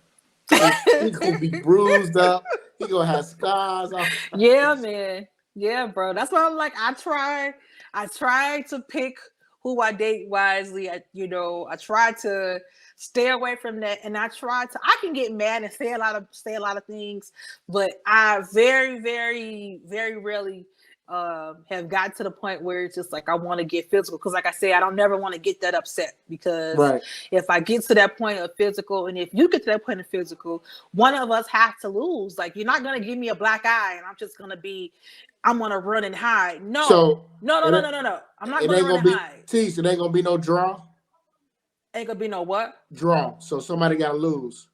He gonna be bruised up. He gonna have scars. Yeah, man. Yeah, bro. That's why I'm like, I try to pick who I date wisely. I try to stay away from that, and I can get mad and say a lot of things, but I very, very, very rarely have gotten to the point where it's just like I want to get physical, because like I said, I don't never want to get that upset, because if I get to that point of physical, and if you get to that point of physical, one of us has to lose. Like, you're not gonna give me a black eye and I'm gonna run and hide. No. No. I'm not gonna run and hide. It ain't gonna be no draw. Ain't gonna be no what? Draw. So somebody gotta lose.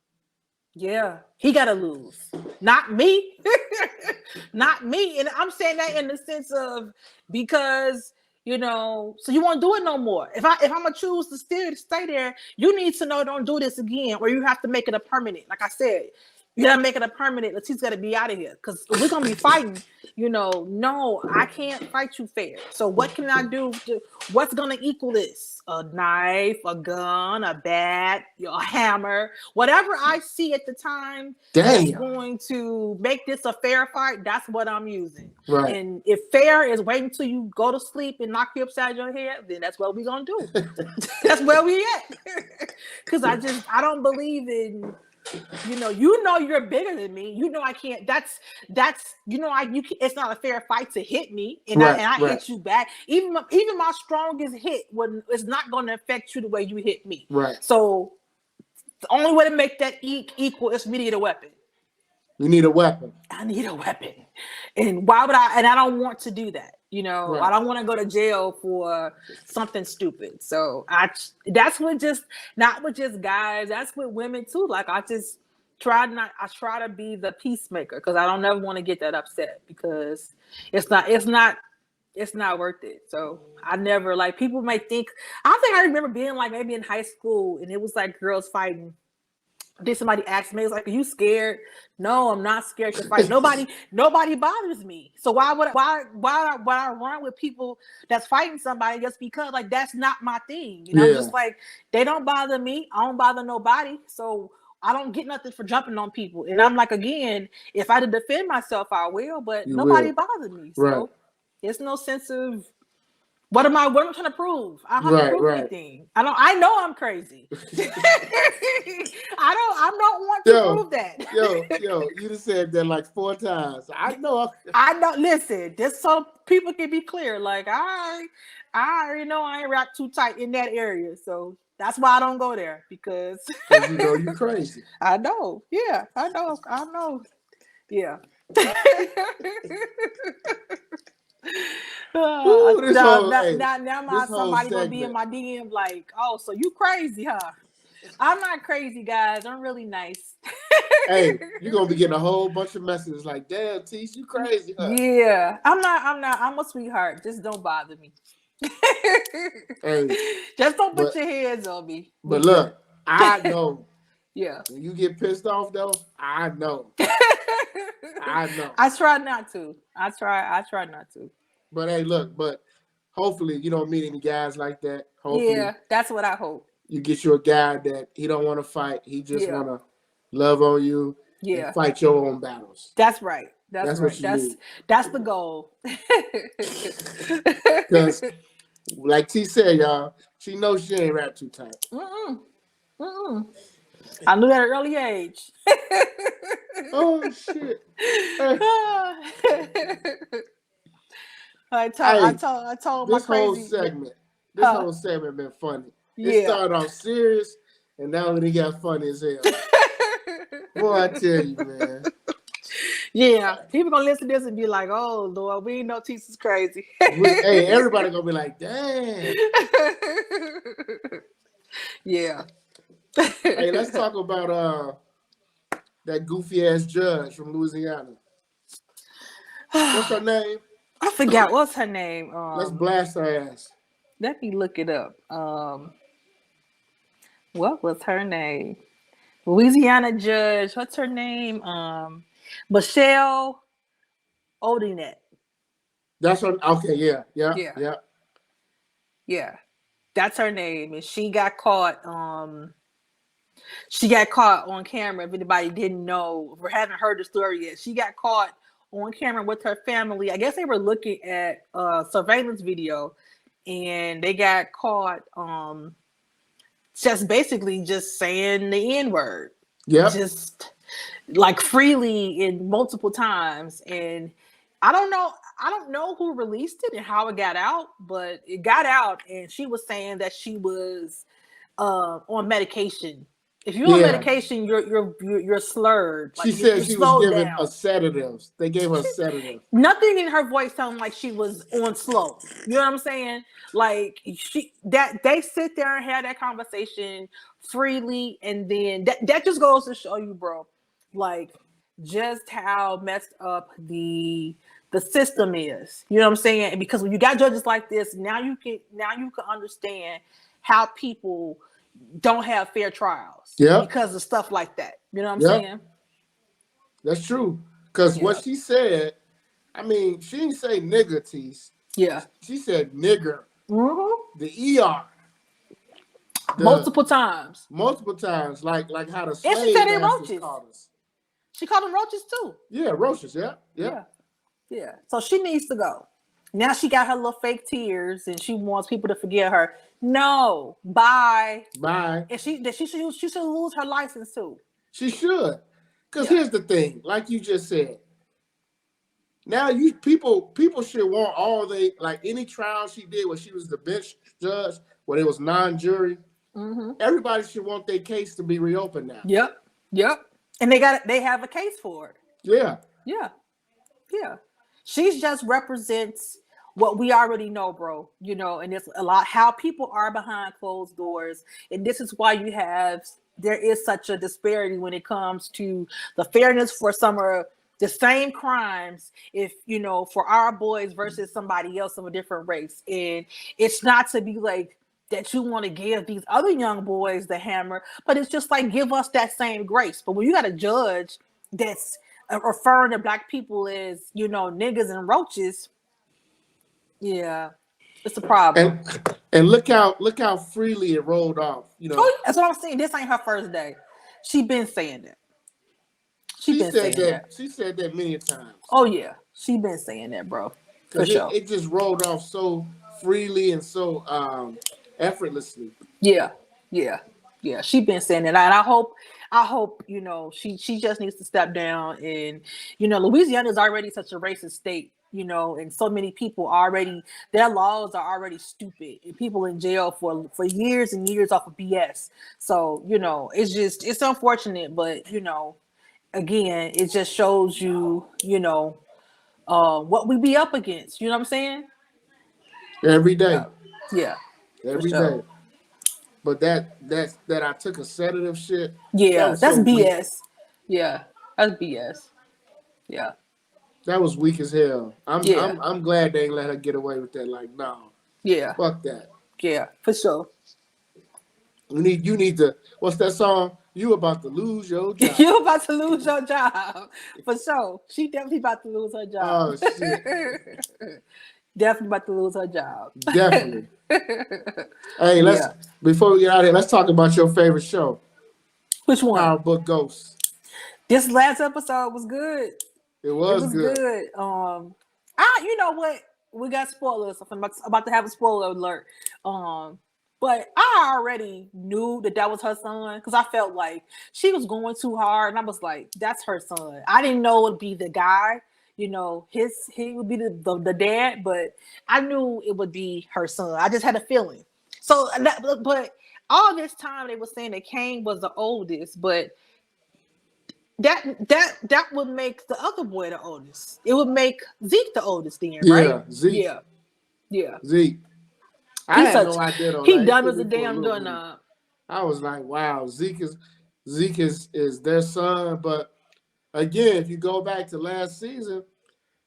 Yeah, he gotta lose, not me. Not me. And I'm saying that in the sense of, because so you won't do it no more. If I'm gonna choose to stay there, you need to know, don't do this again, or you have to make it a permanent. Like I said, you gotta make it a permanent. Latif's gotta be out of here, because we're gonna be fighting. No, I can't fight you fair. So what can I do? What's gonna equal this? A knife, a gun, a bat, a hammer, whatever I see at the time that's going to make this a fair fight. That's what I'm using. Right. And if fair is waiting till you go to sleep and knock you upside your head, then that's what we're gonna do. That's where we at. Because I don't believe in. You're bigger than me. I can't. That's. It's not a fair fight to hit me, and I hit you back. Even my strongest hit, it's not going to affect you the way you hit me. Right. So the only way to make that equal is me to get a weapon. You need a weapon. I need a weapon, and why would I? And I don't want to do that. I don't want to go to jail for something stupid. So that's not with just guys. That's with women too. Like, I try to be the peacemaker, because I don't ever want to get that upset, because it's not worth it. So I never, like, people might think, I remember being like maybe in high school, and it was like girls fighting. Then somebody asked me, it's like, are you scared? No, I'm not scared to fight. Nobody bothers me. So why would I run with people that's fighting somebody just because, like, that's not my thing? I'm just like, they don't bother me. I don't bother nobody. So I don't get nothing for jumping on people. And I'm like, again, if I had to defend myself, I will, but nobody bothers me. So there's no sense of, what am I trying to prove? I don't have to prove anything. I know I'm crazy. I don't want to prove that. You just said that like 4 times. I know. Listen, just so people can be clear. Like, I already know I ain't wrapped too tight in that area. So that's why I don't go there, because you're crazy. I know. Yeah, I know. Yeah. Now somebody gonna be in my DM like, oh, so you crazy, huh? I'm not crazy, guys. I'm really nice. Hey, you're gonna be getting a whole bunch of messages like, damn, Tease, you crazy, huh? Yeah, I'm not. I'm a sweetheart. Just don't bother me. Just don't put your hands on me. But look, I know. Yeah. When you get pissed off, though, I know. I know. I try not to. I try not to. But hey, look, hopefully you don't meet any guys like that. Hopefully, Yeah, that's what I hope. you get you a guy that he don't want to fight. He just Yeah. want to love on you and Yeah. fight your own battles. That's right. That's What right. you need. That's the goal. Because, like T said, y'all, she knows she ain't wrapped too tight. I knew that at an early age. Oh shit! I told my This whole crazy segment, been funny. Yeah. It started off serious, and now it got funny as hell. Boy, I tell you, man. Yeah, people gonna listen to this and be like, "Oh Lord, we know Tissa's crazy." Hey, everybody gonna be like, "Dang." Yeah. Hey, let's talk about that goofy ass judge from Louisiana. What's her name? I forgot what's her name. Let's blast her ass. Let me look it up. What was her name? Louisiana judge. What's her name? Michelle Odinet. That's her. Okay, yeah. That's her name, and she got caught. She got caught on camera. If anybody didn't know or haven't heard the story yet, she got caught on camera with her family. I guess they were looking at surveillance video, and they got caught just basically just saying the N-word. Yeah. Just like freely in multiple times. And I don't know who released it and how it got out, but it got out, and she was saying that she was on medication. If you're on medication, you're slurred. She said she was given a sedative. They gave her a sedative. Nothing in her voice sounded like she was on slow. You know what I'm saying? Like they sit there and have that conversation freely, and then that just goes to show you, bro, like just how messed up the system is. You know what I'm saying? And because when you got judges like this, now you can understand how people don't have fair trials because of stuff like that. You know what I'm saying? That's true. Because what she said, I mean, she didn't say nigger, Tease. Yeah. She said nigger. Mm-hmm. The ER. Multiple times. Like how the slave and she said they roaches. Called us. She called them roaches too. Yeah, roaches. Yeah. So she needs to go. Now she got her little fake tears, and she wants people to forgive her. No, bye. And she should lose her license too. She should, because here's the thing, like you just said. Now people should want any trial she did where she was the bench judge, where it was non-jury. Mm-hmm. Everybody should want their case to be reopened now. Yep. And they have a case for it. Yeah. She just represents what we already know, bro. You know, and it's a lot how people are behind closed doors. And this is why there is such a disparity when it comes to the fairness for some of the same crimes, for our boys versus somebody else of a different race. And it's not to be like that you want to give these other young boys the hammer, but it's just like, give us that same grace. But when you got a judge that's referring to black people as, niggas and roaches, it's a problem. And look how freely it rolled off. That's what I'm saying. This ain't her first day. She been saying that. She said that many times. Oh yeah, she been saying that, bro. For sure. It just rolled off so freely and so effortlessly. Yeah. She been saying that, and I hope she just needs to step down. And Louisiana is already such a racist state. And so many people their laws are already stupid, and people in jail for years and years off of BS. So, it's unfortunate, but, again, it just shows you, what we be up against. You know what I'm saying? Every day. Yeah. Every day. But that I took a sedative shit. Yeah, that's so BS. Weak. Yeah, that's BS. Yeah. That was weak as hell. I'm glad they ain't let her get away with that. Like, no. Yeah. Fuck that. Yeah, for sure. You need to. What's that song? You about to lose your job. You about to lose your job. For sure. She definitely about to lose her job. Oh shit. Definitely about to lose her job. Definitely. Hey, before we get out of here, let's talk about your favorite show. Which one? Power Book Ghosts. This last episode was good. It was good. You know what? We got spoilers. I'm about to have a spoiler alert. But I already knew that was her son because I felt like she was going too hard, and I was like, "That's her son." I didn't know it would be the guy. He would be the dad, but I knew it would be her son. I just had a feeling. So, but all this time they were saying that Kane was the oldest, but that would make the other boy the oldest. It would make Zeke the oldest then, right? Yeah, Zeke. Yeah. Zeke. I had no idea though. He dumb as a damn doorknob. I was like, wow, Zeke is their son. But again, if you go back to last season,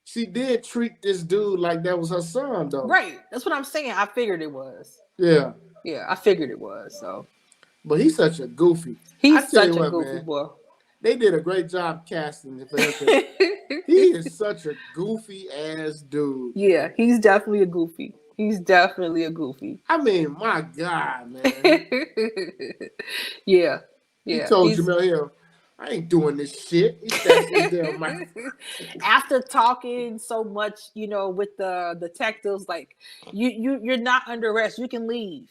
she did treat this dude like that was her son, though. Right. That's what I'm saying. I figured it was. Yeah. Yeah, I figured it was. So. But he's such a goofy. He's such a goofy boy. They did a great job casting for him. He is such a goofy ass dude. Yeah, he's definitely a goofy. He's definitely a goofy. I mean, my God, man. Yeah. He told Jamel Hill, I ain't doing this shit. He said his damn mouth. After talking so much, with the detectives, like you're not under arrest. You can leave.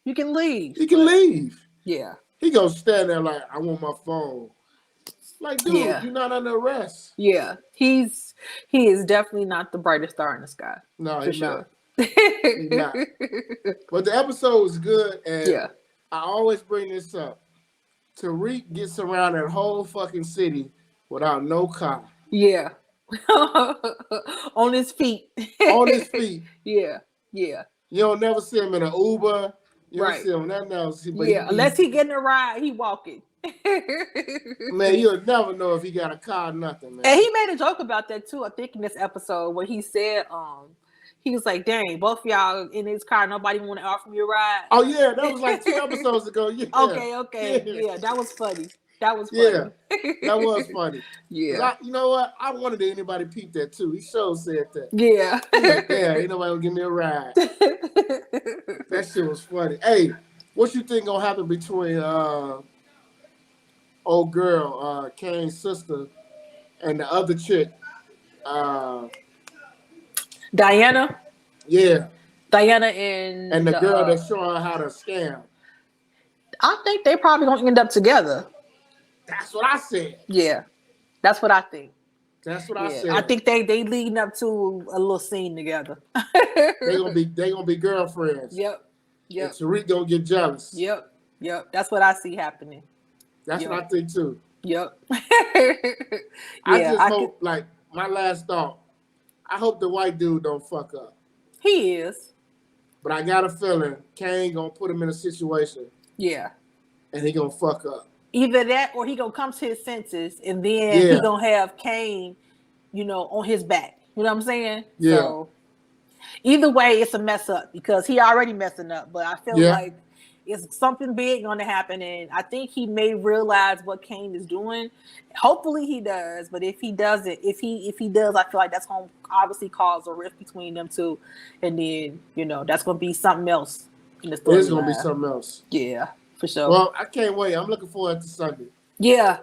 You can leave. Yeah. He goes stand there like, I want my phone. Like, dude, you're not under arrest. Yeah. He is definitely not the brightest star in the sky. No, he's not. He's not. But the episode was good, and I always bring this up. Tariq gets around that whole fucking city without no car. Yeah. On his feet. Yeah. You don't never see him in an Uber. You don't see him nothing else. But unless he getting a ride, he walking. Man, you'll never know if he got a car or nothing, man. And he made a joke about that too, I think, in this episode where he said, he was like, dang, both of y'all in his car, nobody want to offer me a ride. Oh, yeah, that was like 2 episodes ago. Yeah. Okay. Yeah, that was funny. That was funny. Yeah, that was funny. Yeah. You know what? I wanted to anybody peep that too. He sure said that. Yeah. Like, ain't nobody gonna give me a ride. That shit was funny. Hey, what you think gonna happen between old girl, Kane's sister, and the other chick? Diana? Yeah. Diana and the girl that's showing how to scam. I think they probably gonna end up together. That's what I said. Yeah. That's what I think. That's what I said. I think they leading up to a little scene together. they gonna be girlfriends. Yep. And Tariq gonna get jealous. Yep. That's what I see happening. That's what I think too. Yep. I just hope, like, my last thought, I hope the white dude don't fuck up. He is. But I got a feeling Kane gonna put him in a situation. Yeah. And he gonna fuck up. Either that or he gonna come to his senses and then he gonna have Kane, on his back. You know what I'm saying? Yeah. So either way, it's a mess up because he already messing up. But I feel like it's something big gonna happen, and I think he may realize what Kane is doing. Hopefully he does, but if he doesn't, if he does, I feel like that's gonna obviously cause a rift between them two, and then that's gonna be something else in the story. It's gonna be something else. Yeah, for sure. Well, I can't wait. I'm looking forward to Sunday. Yeah.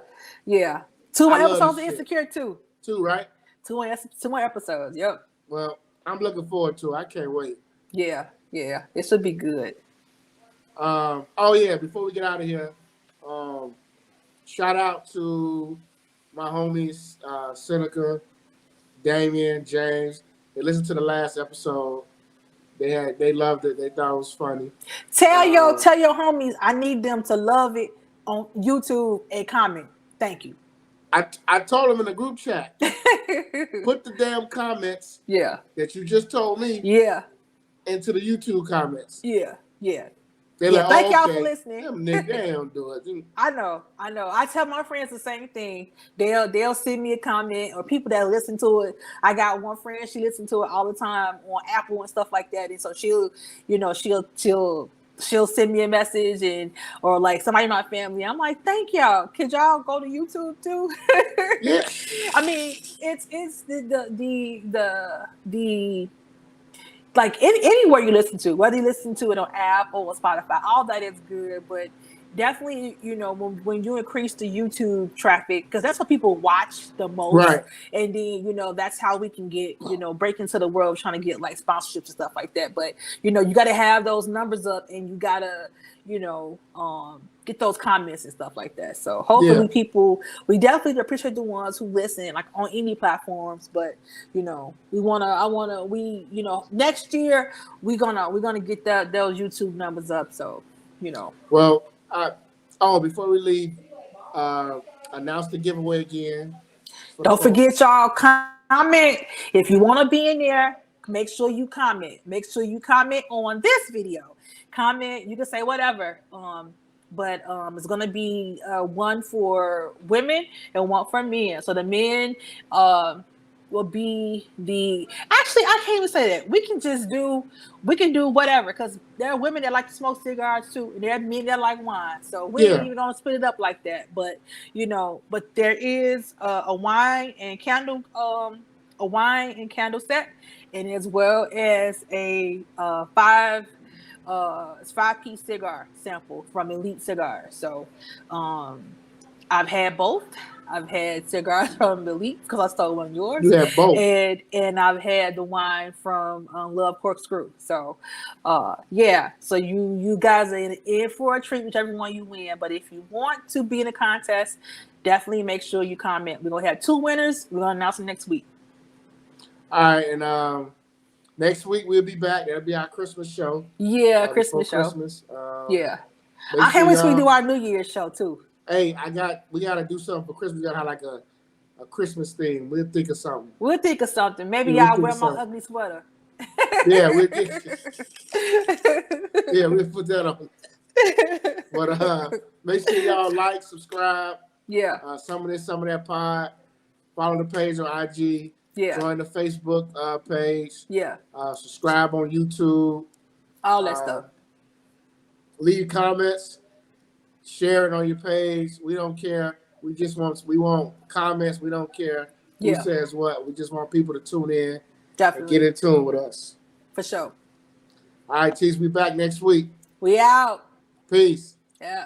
2 more episodes of Insecure too. 2, right? 2 more episodes. Yep. Well, I'm looking forward to it. I can't wait. Yeah. It should be good. Before we get out of here, shout out to my homies Seneca, Damien, James. They listened to the last episode. They loved it. They thought it was funny. Tell your homies I need them to love it on YouTube and comment. Thank you. I told them in the group chat. Put the damn comments. That you just told me. Into the YouTube comments. They're like, thank y'all for listening. Them niggas, they don't do it. I know. I tell my friends the same thing. They'll send me a comment, or people that listen to it. I got one friend, she listens to it all the time on Apple and stuff like that. And so she'll she'll send me a message or like somebody in my family. I'm like, thank y'all. Could y'all go to YouTube too? Yeah. I mean, it's the like anywhere you listen to, whether you listen to it on Apple or Spotify, all that is good. But definitely, when you increase the YouTube traffic, because that's what people watch the most, Right. and then that's how we can get break into the world trying to get like sponsorships and stuff like that. But you got to have those numbers up, and you gotta get those comments and stuff like that. So hopefully we definitely appreciate the ones who listen like on any platforms, but next year we're gonna get those YouTube numbers up. So Well, before we leave, announce the giveaway again. Don't forget, y'all, comment if you want to be in there. Make sure you comment. Make sure you comment on this video. Comment. You can say whatever. But it's gonna be one for women and one for men. So the men will be actually, I can't even say that. We can do whatever, because there are women that like to smoke cigars too, and there are men that like wine. So we ain't even gonna split it up like that. But but there is a wine and candle set, and as well as a 5-piece cigar sample from Elite Cigars. So I've had both. I've had cigars from Elite because I stole one of yours. You have both. And I've had the wine from Love Corkscrew. So yeah. So you guys are in for a treat, whichever one you win. But if you want to be in a contest, definitely make sure you comment. We're gonna have 2 winners. We're gonna announce them next week. All right, and next week we'll be back. That'll be our Christmas show. Yeah, Christmas show. Christmas. Yeah. I can't wait till we do our New Year's show too. Hey, we gotta do something for Christmas. We gotta have like a Christmas thing. We'll think of something. Maybe y'all wear my ugly sweater. Yeah, we'll put that on. But make sure y'all like, subscribe. Yeah. Some of that pod. Follow the page on IG. Yeah. Join the Facebook page. Yeah. Subscribe on YouTube. All that stuff. Leave comments. Share it on your page. We don't care. We want comments. We don't care who says what. We just want people to tune in. Definitely. And get in tune with us. For sure. All right, Tease, we back next week. We out. Peace. Yeah.